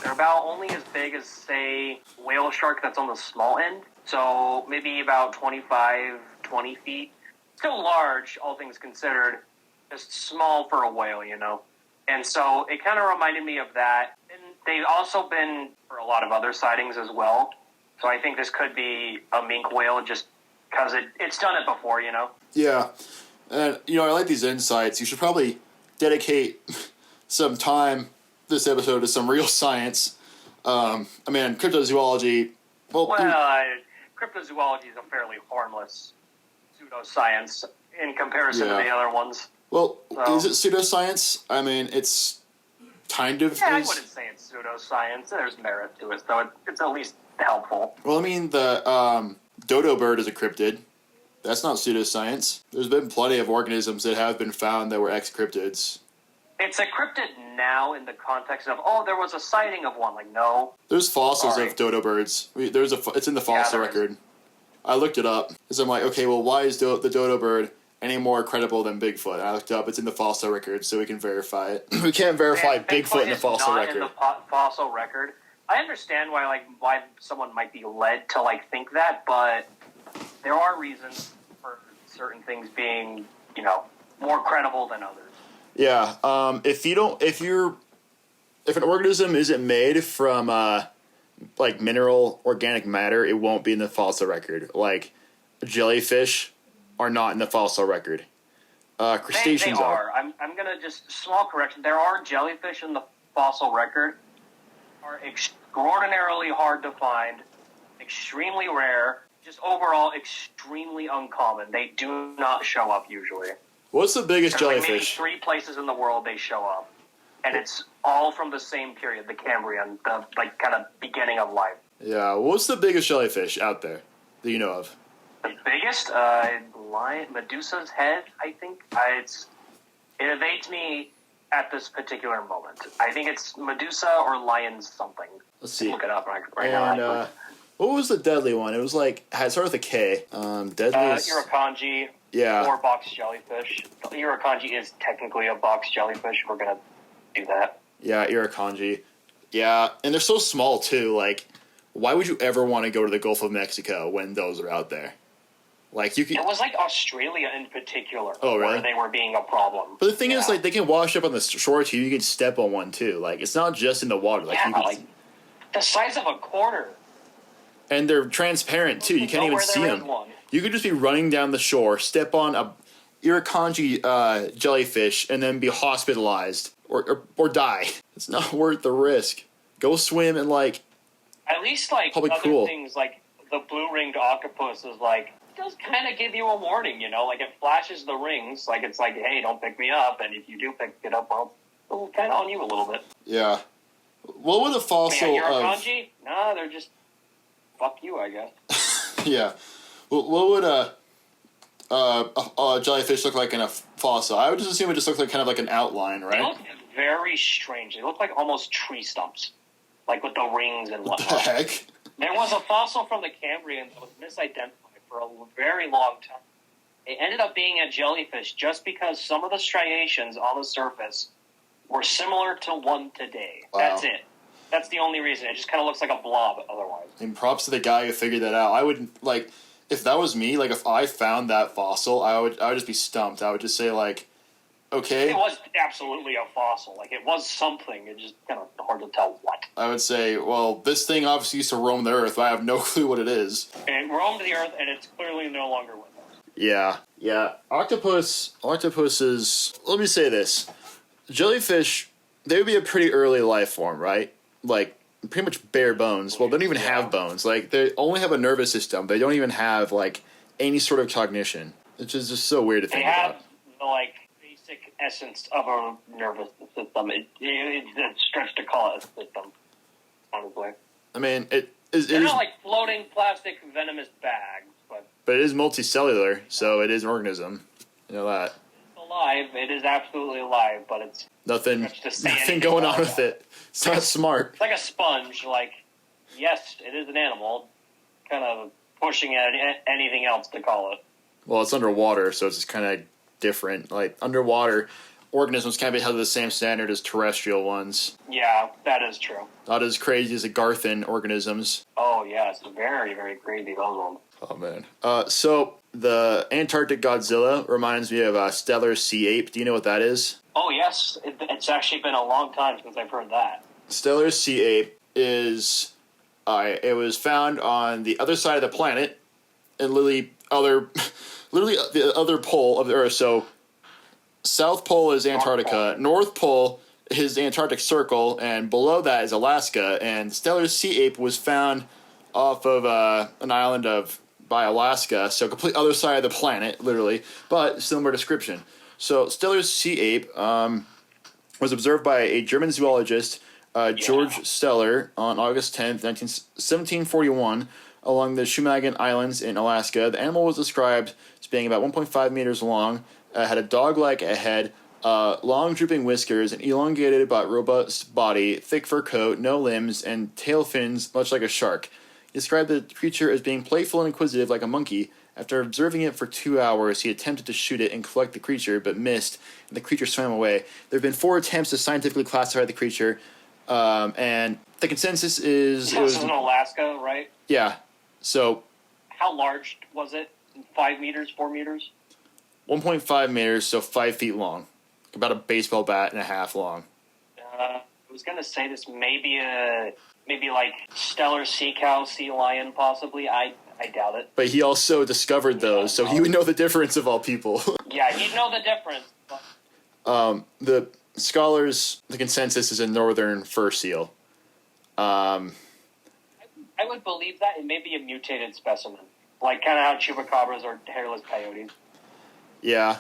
They're about only as big as, say, whale shark that's on the small end. So maybe about 25, 20 feet. Still large, all things considered. Just small for a whale, And so it kind of reminded me of that. And they've also been for a lot of other sightings as well. So I think this could be a minke whale just because it's done it before, Yeah. And, I like these insights. You should probably dedicate some time this episode to some real science. Cryptozoology. Cryptozoology is a fairly harmless pseudoscience in comparison to the other ones. Well, is it pseudoscience? I mean, it's kind of. Yeah, I wouldn't say it's pseudoscience. There's merit to it, so it's at least helpful. Well, I mean, the dodo bird is a cryptid. That's not pseudoscience. There's been plenty of organisms that have been found that were ex-cryptids. It's a cryptid now in the context of, there was a sighting of one. Like, no. There's fossils of dodo birds. It's in the fossil record. I looked it up. Because I'm like, okay, well, why is the dodo bird any more credible than Bigfoot? And I looked it up. It's in the fossil record, so we can verify it. We can't verify Bigfoot in the fossil record. In the fossil record. I understand why someone might be led to think that, but there are reasons for certain things being, more credible than others. Yeah. If an organism isn't made from mineral organic matter, it won't be in the fossil record. Like jellyfish are not in the fossil record. Crustaceans they are. I'm gonna just small correction. There are jellyfish in the fossil record. Are extraordinarily hard to find, extremely rare, just overall extremely uncommon. They do not show up usually. What's the biggest There's jellyfish? Maybe 3 places in the world they show up. and it's all from the same period, the Cambrian, the like kind of beginning of life. Yeah, what's the biggest jellyfish out there that you know of? The biggest, Medusa's head, I think. It evades me at this particular moment. I think it's Medusa or Lion's something. Let's see. Look it up right And now. what was the deadly one? It was like had started with a K. Deadliest. Irukandji. Yeah. Or box jellyfish. Irukandji is technically a box jellyfish. We're gonna do that. Yeah, Irukandji. Yeah, and they're so small too. Like, why would you ever want to go to the Gulf of Mexico when those are out there? Like, you can. It was like Australia in particular. Oh, really? Where they were being a problem. But the thing is, like, they can wash up on the shore too. You can step on one too. Like, it's not just in the water. Like, yeah, you can, like the size of a quarter. and they're transparent too. You can't even see them. You could just be running down the shore, step on a Irukandji jellyfish, and then be hospitalized or die. It's not worth the risk. Go swim and like. At least like Probably other cool. things like the blue-ringed octopus is like does kind of give you a warning, you know, like it flashes the rings, like it's like, hey, don't pick me up, and if you do pick it up, well, it's kind of on you a little bit. Yeah. What would a fossil Yeah, of? Irukandji? Nah, they're just fuck you, I guess. Yeah. What would a jellyfish look like in a fossil? I would just assume it just looked like kind of like an outline, They right? look very strange. They look like almost tree stumps, like with the rings and What the whatnot. heck? There was a fossil from the Cambrian that was misidentified for a very long time. It ended up being a jellyfish just because some of the striations on the surface were similar to one today. Wow. That's it. That's the only reason. It just kind of looks like a blob otherwise. And props to the guy who figured that out. I would like if that was me. Like if I found that fossil, I would just be stumped. I would just say like, okay. It was absolutely a fossil. Like, it was something. It's just kind of hard to tell what. I would say, well, this thing obviously used to roam the earth, but I have no clue what it is. It roamed the earth, and it's clearly no longer with us. Yeah. Yeah. Octopuses, let me say this. Jellyfish, they would be a pretty early life form, right? Like, pretty much bare bones. Well, they don't even have bones. Like, they only have a nervous system. They don't even have, like, any sort of cognition. Which is just so weird to think They have about. the, like, basic essence of a nervous system. It's a stretch to call it a system, honestly. I mean, it is They're not like floating plastic venomous bags, but it is multicellular, so it is an organism. You know that. it's alive. It is absolutely alive, but it's Nothing to say anything going on about with it. It's not smart. like a sponge. Like, yes, it is an animal, kind of pushing at anything else to call it. Well, it's underwater, so it's just kind of different. Like, underwater organisms can't be held to the same standard as terrestrial ones. Yeah, that is true. Not as crazy as the Garthan organisms. Oh, yeah, it's very, very crazy, those ones. Oh, man. So, the Antarctic Godzilla reminds me of Stellar Sea Ape. Do you know what that is? Oh, yes, it's actually been a long time since I've heard that. Stellar Sea Ape is... it was found on the other side of the planet, and literally the other pole of the Earth. So, South Pole is Antarctica, North Pole is the Antarctic Circle, and below that is Alaska. And Stellar Sea Ape was found off of an island by Alaska, so complete other side of the planet, literally, but similar description. So Stellar Sea Ape was observed by a German zoologist, George Steller, on August 10th, 1741, along the Shumagan Islands in Alaska. The animal was described as being about 1.5 meters long, had a dog-like head, long drooping whiskers, an elongated but robust body, thick fur coat, no limbs, and tail fins much like a shark. He described the creature as being playful and inquisitive like a monkey. After observing it for 2 hours, he attempted to shoot it and collect the creature, but missed, and the creature swam away. There have been 4 attempts to scientifically classify the creature, and the consensus is... This is in Alaska, right? Yeah. So... How large was it? 5 meters, 4 meters? 1.5 meters, so 5 feet long. About a baseball bat and a half long. I was going to say this maybe like stellar sea cow, sea lion, possibly. I doubt it. But he also discovered those, so he would know the difference of all people. Yeah, he'd know the difference. But The scholars, the consensus is a northern fur seal. I would believe that. It may be a mutated specimen. Like kind of how chupacabras are hairless coyotes. Yeah.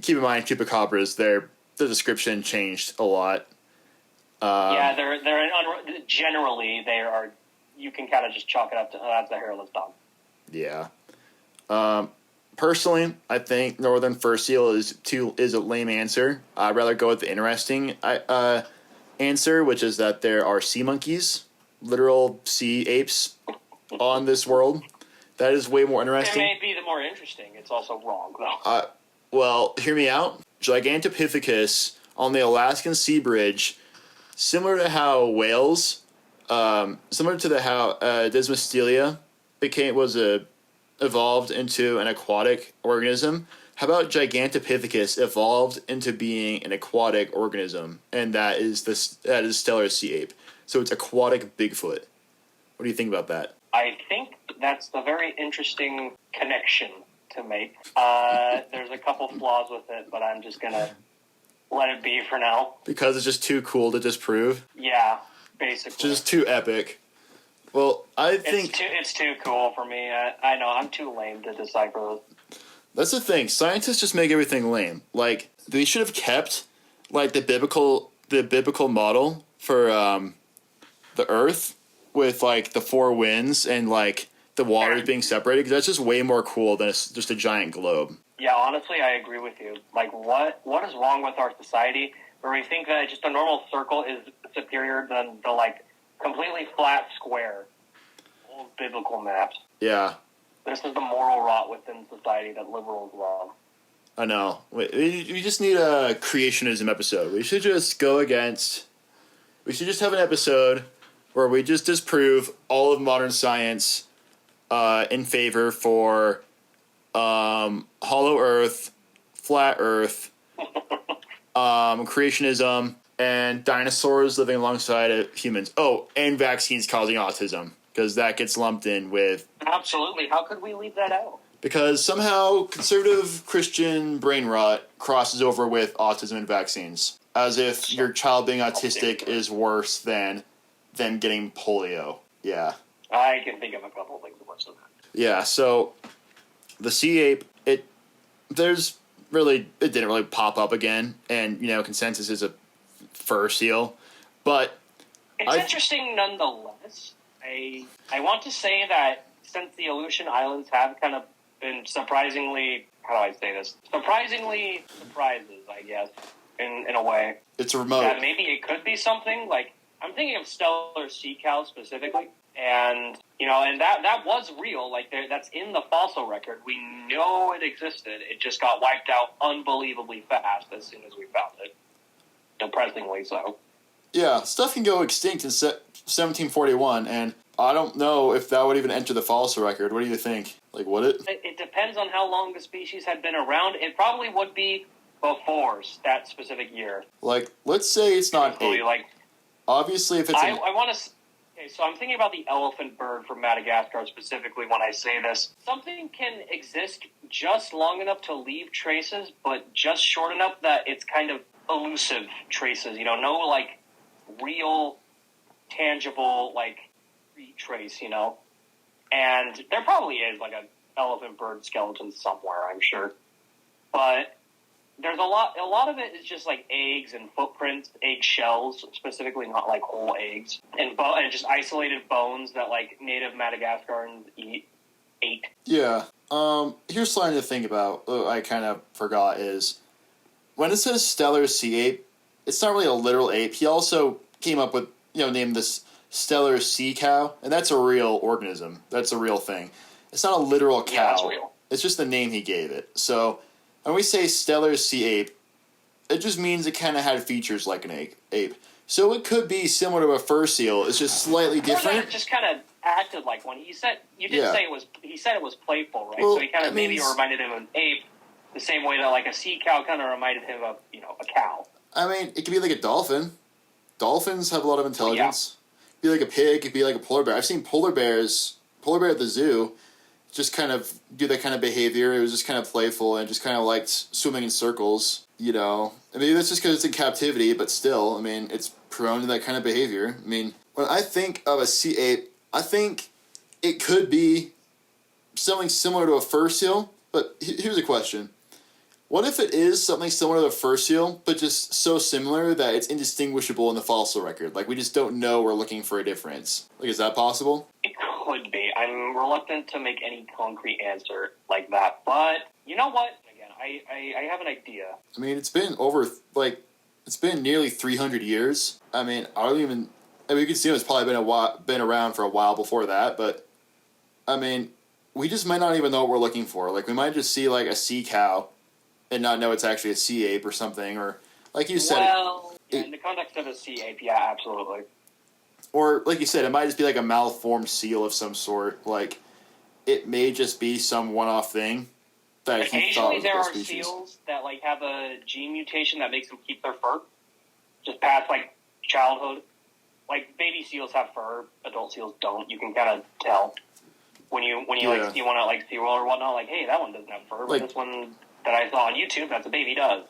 Keep in mind, chupacabras, the description changed a lot Yeah, generally they are. You can kind of just chalk it up to that's a hairless dog. Yeah. Personally, I think northern fur seal is a lame answer. I'd rather go with the interesting answer, which is that there are sea monkeys, literal sea apes, on this world. That is way more interesting. It may be the more interesting. It's also wrong, though. Well, hear me out. Gigantopithecus on the Alaskan Sea Bridge, similar to how whales, similar to how Desmostylia evolved into an aquatic organism. How about Gigantopithecus evolved into being an aquatic organism, and that is Stellar sea ape. So it's aquatic Bigfoot. What do you think about that? I think that's a very interesting connection to make. There's a couple flaws with it, but I'm just gonna let it be for now. Because it's just too cool to disprove? Yeah, basically. It's just too epic. Well, I think... It's too cool for me. I know, I'm too lame to decipher this. That's the thing. Scientists just make everything lame. Like, they should have kept, like, the biblical model for the Earth with, like, the four winds and, like, the waters being separated, because that's just way more cool than just a giant globe. Yeah, honestly, I agree with you. Like, what is wrong with our society where we think that just a normal circle is superior than the, like, completely flat square? Old biblical maps. Yeah. This is the moral rot within society that liberals love. I know. We just need a creationism episode. We should just have an episode where we just disprove all of modern science in favor for hollow Earth, flat Earth, creationism, and dinosaurs living alongside humans. Oh, and vaccines causing autism, because that gets lumped in with... Absolutely. How could we leave that out? Because somehow conservative Christian brain rot crosses over with autism and vaccines. As if your child being autistic is worse than getting polio. Yeah. I can think of a couple things worse than that. Yeah, so the sea ape, it didn't really pop up again, and consensus is a fur seal, but it's interesting nonetheless. I want to say that since the Aleutian Islands have kind of been surprisingly surprises, I guess, in a way. It's remote. That maybe it could be something like, I'm thinking of stellar sea cow specifically, and that was real. Like that's in the fossil record. We know it existed. It just got wiped out unbelievably fast as soon as we found it. Depressingly so. Yeah, stuff can go extinct in 1741, and I don't know if that would even enter the fossil record. What do you think? Like, would it? It depends on how long the species had been around. It probably would be before that specific year. Like, let's say it's not ape. Like, obviously, if it's... I want to... Okay, so I'm thinking about the elephant bird from Madagascar specifically when I say this. Something can exist just long enough to leave traces, but just short enough that it's kind of elusive traces. No, like, real, tangible, like, trace, And there probably is, like, an elephant bird skeleton somewhere, I'm sure. But there's a lot of it is just, like, eggs and footprints, egg shells, specifically, not, like, whole eggs. And just isolated bones that, like, native Madagascarans ate. Yeah. Here's something to think about, I kind of forgot, is when it says stellar sea ape, it's not really a literal ape. He also came up with, named this stellar sea cow, and that's a real organism. That's a real thing. It's not a literal cow. Yeah, that's real. It's just the name he gave it. So when we say stellar sea ape, it just means it kind of had features like an ape. So it could be similar to a fur seal. It's just slightly different. It just kind of acted like one. He said it was playful, right? Well, so he kind of maybe reminded him of an ape, the same way that like a sea cow kind of reminded him of a cow. I mean, it could be like a dolphin. Dolphins have a lot of intelligence. Be like a pig, it could be like a polar bear. I've seen polar bear at the zoo, just kind of do that kind of behavior. It was just kind of playful and just kind of liked swimming in circles, I mean, that's just because it's in captivity, but still, I mean, it's prone to that kind of behavior. I mean, when I think of a sea ape, I think it could be something similar to a fur seal, but here's a question. What if it is something similar to the fur seal, but just so similar that it's indistinguishable in the fossil record? Like, we just don't know we're looking for a difference. Like, is that possible? It could be. I'm reluctant to make any concrete answer like that. But, you know what? Again, I have an idea. I mean, it's been it's been nearly 300 years. I mean, you can see it's probably been around for a while before that, but, I mean, we just might not even know what we're looking for. Like, we might just see, like, a sea cow and not know it's actually a sea ape or something, or, like you said... Well, in the context of a sea ape, yeah, absolutely. Or, like you said, it might just be, like, a malformed seal of some sort. Like, it may just be some one-off thing that Occasionally there are seals that, like, have a gene mutation that makes them keep their fur. Just past, like, childhood. Like, baby seals have fur, adult seals don't. You can kind of tell. When you like, see one at, like, SeaWorld or whatnot, like, hey, that one doesn't have fur, but like, this one that I saw on YouTube, that's a baby does.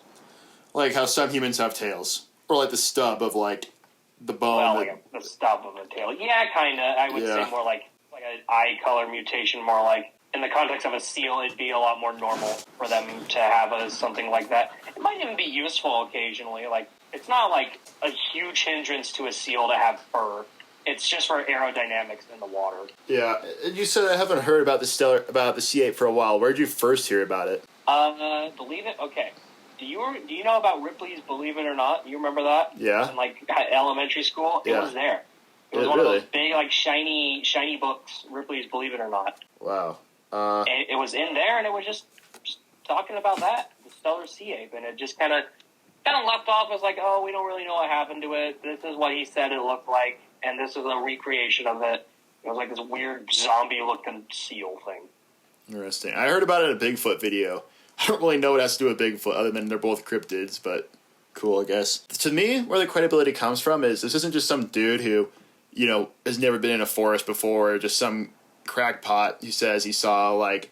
Like how some humans have tails. Or, like, the stub of, like, the bone. Well, like the stub of a tail. Yeah, kind of. I would say more like an eye color mutation, more like, in the context of a seal, it'd be a lot more normal for them to have something like that. It might even be useful occasionally. Like, it's not, like, a huge hindrance to a seal to have fur. It's just for aerodynamics in the water. Yeah, you said I haven't heard about the sea ape for a while. Where did you first hear about it? Believe it? Okay. Do you know about Ripley's Believe It or Not? You remember that? Yeah. In, like, elementary school? It was there. It was one of those big, like, shiny books, Ripley's Believe It or Not. Wow. And it was in there, and it was just talking about that, the stellar sea ape, and it just kind of left off as like, oh, we don't really know what happened to it. This is what he said it looked like, and this is a recreation of it. It was like this weird zombie-looking seal thing. Interesting. I heard about it in a Bigfoot video. I don't really know what it has to do with Bigfoot, other than they're both cryptids, but cool, I guess. To me, where the credibility comes from is this isn't just some dude who, has never been in a forest before, or just some crackpot who says he saw, like,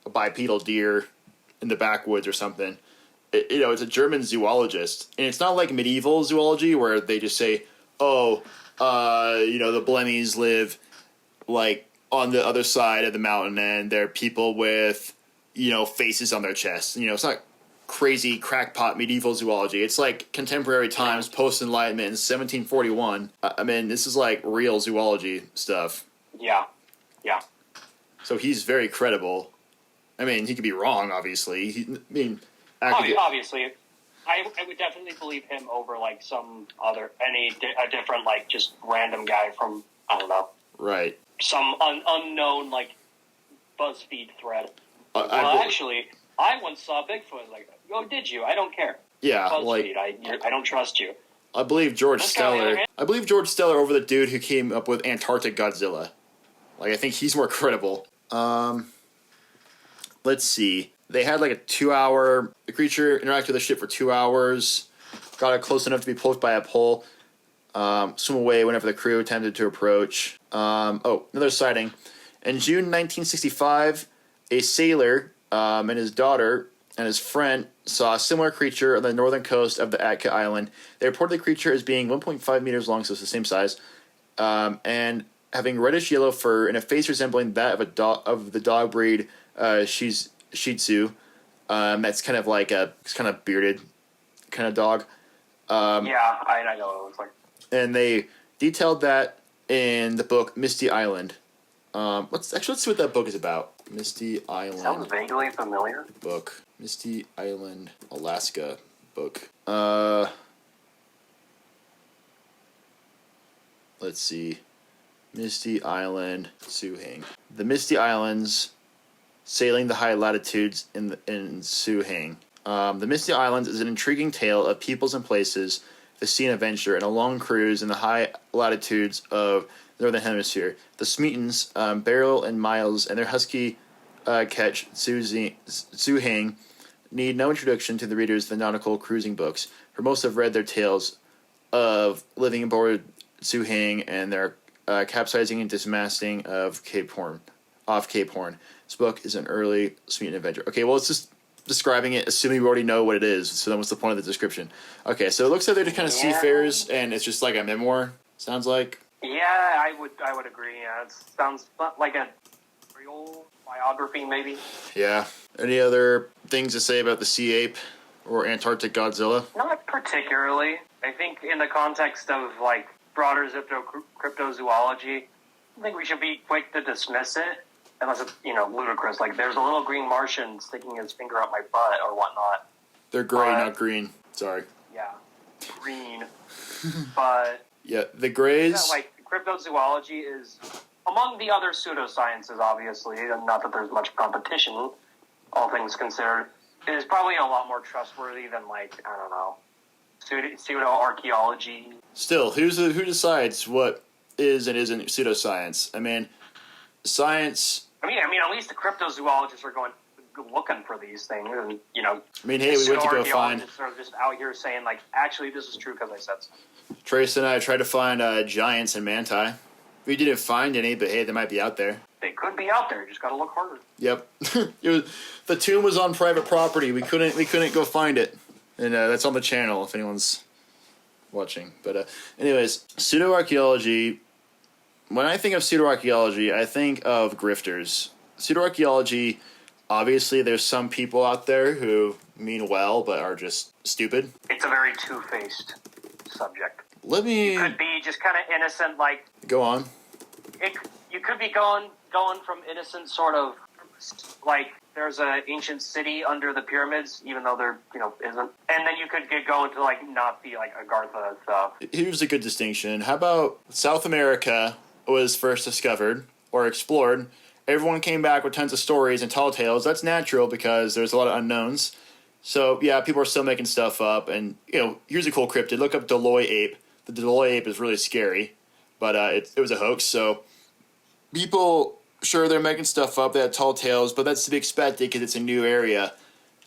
a bipedal deer in the backwoods or something. It's a German zoologist, and it's not like medieval zoology where they just say, the Blennies live, like, on the other side of the mountain, and they're people with, faces on their chests. It's not crazy crackpot medieval zoology. It's like contemporary times, post-Enlightenment in 1741. I mean, this is like real zoology stuff. Yeah. So he's very credible. I mean, he could be wrong, obviously. Obviously. I would definitely believe him over, like, a different, like, just random guy from, I don't know. Right. Some unknown, like, BuzzFeed thread. Actually, I once saw Bigfoot. Like, oh, did you? I don't care. Yeah, BuzzFeed, I don't trust you. I believe George Steller. I believe George Steller over the dude who came up with Antarctic Godzilla. Like, I think he's more credible. Let's see. They had like a 2-hour... The creature interacted with the ship for 2 hours. Got it close enough to be poked by a pole. Swim away whenever the crew attempted to approach. Another sighting. In June 1965, a sailor and his daughter and his friend saw a similar creature on the northern coast of the Atka Island. They reported the creature as being 1.5 meters long, so it's the same size, and having reddish-yellow fur and a face resembling that of the dog breed Shih Tzu. That's kind of like it's kind of bearded kind of dog. I know what it looks like. And they detailed that in the book Misty Island. Let's see what that book is about. Misty Island. Sounds vaguely familiar. Book. Misty Island, Alaska book. Let's see. Misty Island, Suhang. The Misty Islands, sailing the high latitudes in Suhang. The Misty Islands is an intriguing tale of peoples and places, the sea and adventure, and a long cruise in the high latitudes of the Northern Hemisphere. The Smeatons, Beryl and Miles, and their husky catch, Suhang, need no introduction to the readers of the nautical cruising books, for most have read their tales of living aboard Suhang and their capsizing and dismasting of off Cape Horn. This book is an early Smeaton adventure. Okay, well, it's just describing it, assuming we already know what it is, so then what's the point of the description? Okay, so it looks like they're just kind of seafarers, and it's just like a memoir, sounds like. Yeah, I would agree. Yeah, it sounds like a real biography, maybe. Yeah. Any other things to say about the sea ape or Antarctic Godzilla? Not particularly. I think in the context of, like, broader cryptozoology, I think we should be quick to dismiss it, unless it's, ludicrous. Like, there's a little green Martian sticking his finger up my butt or whatnot. They're gray, not green. Sorry. Yeah, green. But... Yeah, the grays... Yeah, like, cryptozoology is, among the other pseudosciences, obviously, and not that there's much competition, all things considered, is probably a lot more trustworthy than, like, I don't know, pseudo-archaeology. Still, who decides what is and isn't pseudoscience? I mean, science... I mean, at least the cryptozoologists are going looking for these things, and, I mean, hey, we went to go find... are just out here saying, like, actually, this is true because I said so. Trace and I tried to find giants and manti. We didn't find any, but hey, they might be out there. They could be out there. You just got to look harder. Yep. The tomb was on private property. We couldn't go find it. And that's on the channel if anyone's watching. But anyways, pseudoarchaeology. When I think of pseudoarchaeology, I think of grifters. Pseudoarchaeology, obviously there's some people out there who mean well but are just stupid. It's a very two-faced subject. You could be just kind of innocent, like... Go on. You could be going from innocent sort of... Like, there's an ancient city under the pyramids, even though there, isn't. And then you could get going to, like, not be, like, Agartha stuff. Here's a good distinction. How about South America was first discovered or explored? Everyone came back with tons of stories and tall tales. That's natural because there's a lot of unknowns. So, yeah, people are still making stuff up. And, here's a cool cryptid. Look up Deloy ape. The Deloy ape is really scary, but it was a hoax. So, people, sure, they're making stuff up. They have tall tales, but that's to be expected because it's a new area.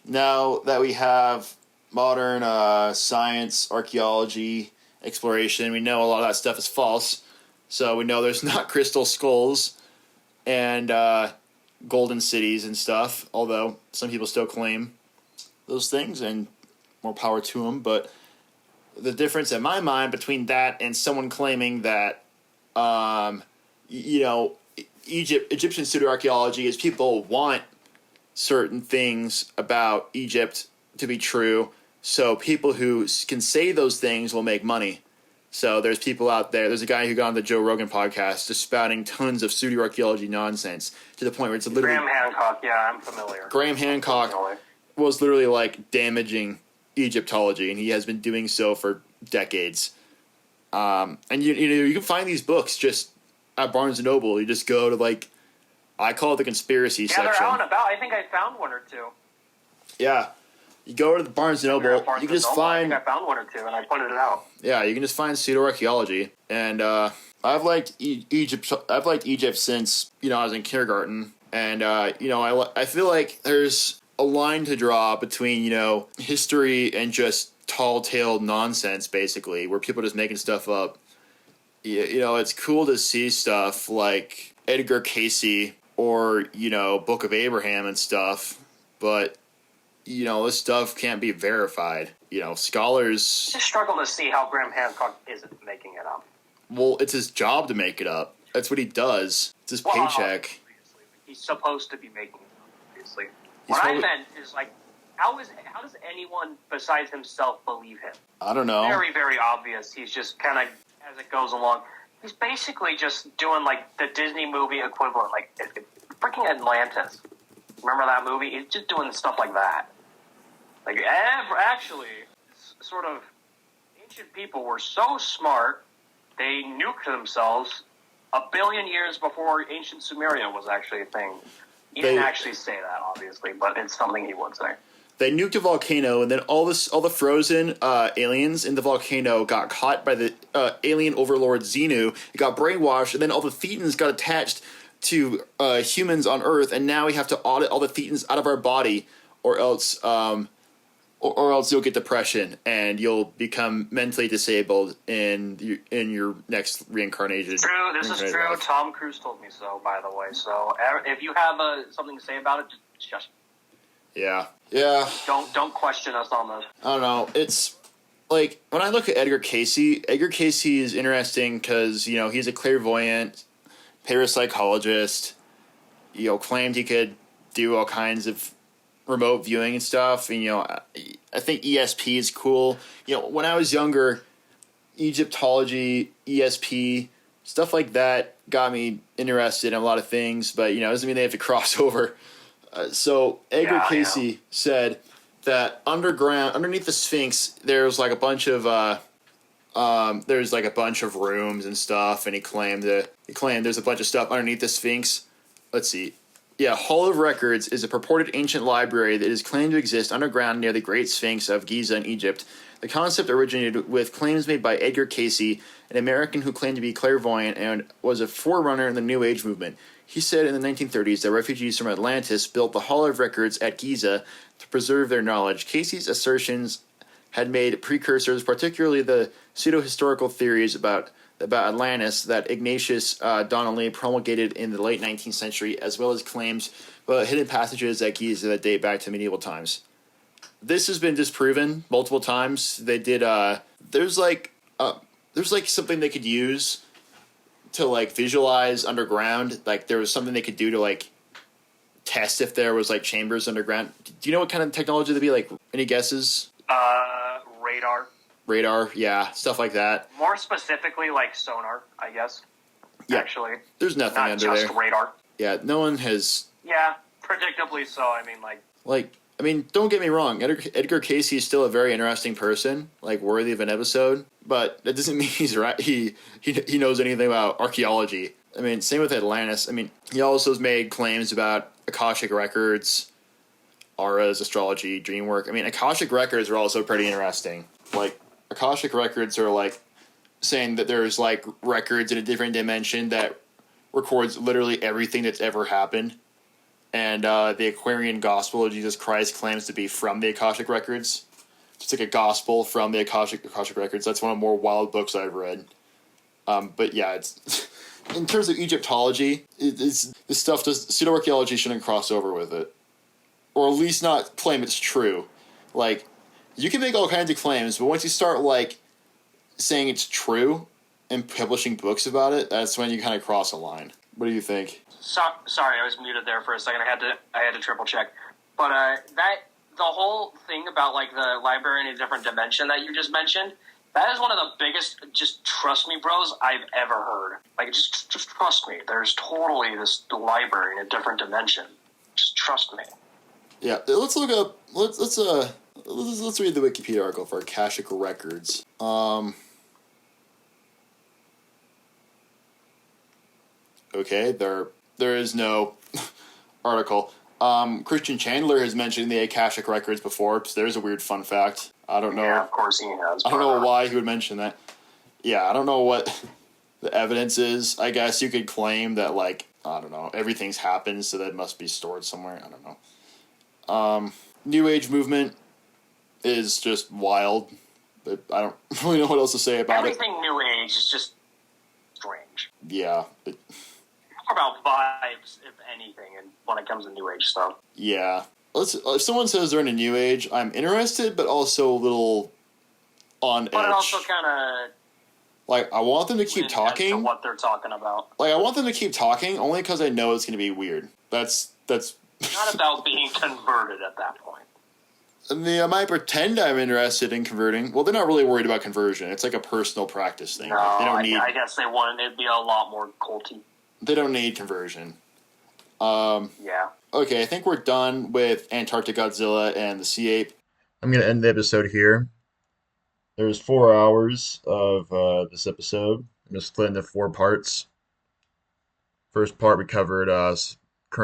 Now that we have modern science, archaeology, exploration, we know a lot of that stuff is false. So, we know there's not crystal skulls and golden cities and stuff, although some people still claim those things, and more power to them. But the difference in my mind between that and someone claiming that, Egyptian pseudoarchaeology is people want certain things about Egypt to be true, so people who can say those things will make money. So there's people out there. There's a guy who got on the Joe Rogan podcast just spouting tons of pseudoarchaeology nonsense to the point where it's literally... Graham Hancock, yeah, I'm familiar. Graham Hancock was literally, like, damaging Egyptology, and he has been doing so for decades. And you can find these books just at Barnes & Noble. You just go to, like, I call it the conspiracy section. Yeah, they're out and about. I think I found one or two. Yeah. You go to the Barnes & Noble, you can just find... I think I found one or two, and I pointed it out. Yeah, you can just find pseudoarchaeology. And I've liked Egypt. I've liked Egypt since, I was in kindergarten. And, I feel like there's a line to draw between, history and just tall-tale nonsense, basically, where people are just making stuff up. It's cool to see stuff like Edgar Cayce or, Book of Abraham and stuff, but, this stuff can't be verified. Scholars... I just struggle to see how Graham Hancock isn't making it up. Well, it's his job to make it up. That's what he does. It's his paycheck. He's supposed to be making it up, obviously. What I meant is, like, how does anyone besides himself believe him? I don't know. Very, very obvious. He's just kind of, as it goes along, he's basically just doing, like, the Disney movie equivalent, like, freaking Atlantis. Remember that movie? He's just doing stuff like that. Like, actually, sort of, ancient people were so smart, they nuked themselves 1 billion years before ancient Sumeria was actually a thing. He didn't actually say that, obviously, but it's something he would say. They nuked a volcano, and then all the frozen aliens in the volcano got caught by the alien overlord Xenu. It got brainwashed, and then all the thetans got attached to humans on Earth, and now we have to audit all the thetans out of our body, or else you'll get depression and you'll become mentally disabled in your next reincarnation. True, this is true. Life. Tom Cruise told me so, by the way. So if you have something to say about it, just shush. Yeah. Don't question us on this. I don't know. It's like when I look at Edgar Cayce. Edgar Cayce is interesting because he's a clairvoyant, parapsychologist, claimed he could do all kinds of remote viewing and stuff. And, I think ESP is cool. When I was younger, Egyptology, ESP, stuff like that got me interested in a lot of things, but, it doesn't mean they have to cross over. So Edgar Casey said that underneath the Sphinx, there's like a bunch of rooms and stuff, and he claimed there's a bunch of stuff underneath the Sphinx. Let's see. Yeah, Hall of Records is a purported ancient library that is claimed to exist underground near the Great Sphinx of Giza in Egypt. The concept originated with claims made by Edgar Casey, an American who claimed to be clairvoyant and was a forerunner in the New Age movement. He said in the 1930s that refugees from Atlantis built the Hall of Records at Giza to preserve their knowledge. Casey's assertions had made precursors, particularly the pseudo-historical theories about Atlantis that Ignatius Donnelly promulgated in the late 19th century, as well as claims about hidden passages at Giza that date back to medieval times. This has been disproven multiple times. They did. There's something they could use to visualize underground. There was something they could do to test if there was chambers underground. Do you know what kind of technology they'd be? Any guesses? Radar, yeah, stuff like that. More specifically, sonar, I guess. Yeah. Actually, there's nothing not under just there. radar. Yeah, no one has. Yeah, predictably so. I mean, don't get me wrong. Edgar Casey is still a very interesting person, worthy of an episode. But that doesn't mean he's right. He knows anything about archaeology. I mean, same with Atlantis. I mean, he also has made claims about Akashic records, auras, astrology, dream work. I mean, Akashic records are also pretty interesting. Akashic records are saying that there's records in a different dimension that records literally everything that's ever happened. And the Aquarian Gospel of Jesus Christ claims to be from the Akashic records. It's a gospel from the Akashic records. That's one of the more wild books I've read. But yeah, it's in terms of Egyptology, this stuff pseudo-archaeology shouldn't cross over with it, or at least not claim it's true. You can make all kinds of claims, but once you start saying it's true and publishing books about it, that's when you kind of cross a line. What do you think? Sorry, I was muted there for a second. I had to triple check. But the whole thing about the library in a different dimension that you just mentioned, that is one of the biggest, just trust me, bros, I've ever heard. Just trust me. There's totally this library in a different dimension. Just trust me. Yeah, let's look up. Let's read the Wikipedia article for Akashic records. Okay, there is no article. Christian Chandler has mentioned the Akashic records before, so there's a weird fun fact. I don't know. Yeah, of course he has. I don't know why he would mention that. Yeah, I don't know what the evidence is. I guess you could claim that, I don't know, everything's happened, so that must be stored somewhere. I don't know. New Age movement is just wild, but I don't really know what else to say about Everything New Age is just strange. Yeah. More about vibes, if anything, and when it comes to New Age stuff. Yeah. If someone says they're in a New Age, I'm interested, but also a little on edge. But it also kind of... I want them to keep talking. To what they're talking about. I want them to keep talking, only because I know it's going to be weird. That's... Not about being converted at that point. I mean, I might pretend I'm interested in converting. Well, they're not really worried about conversion. It's a personal practice thing. No, I guess they want it to be a lot more culty. They don't need conversion. Yeah. Okay, I think we're done with Antarctic Godzilla and the Sea Ape. I'm going to end the episode here. There's 4 hours of this episode. I'm going to split into 4 parts. First part, we covered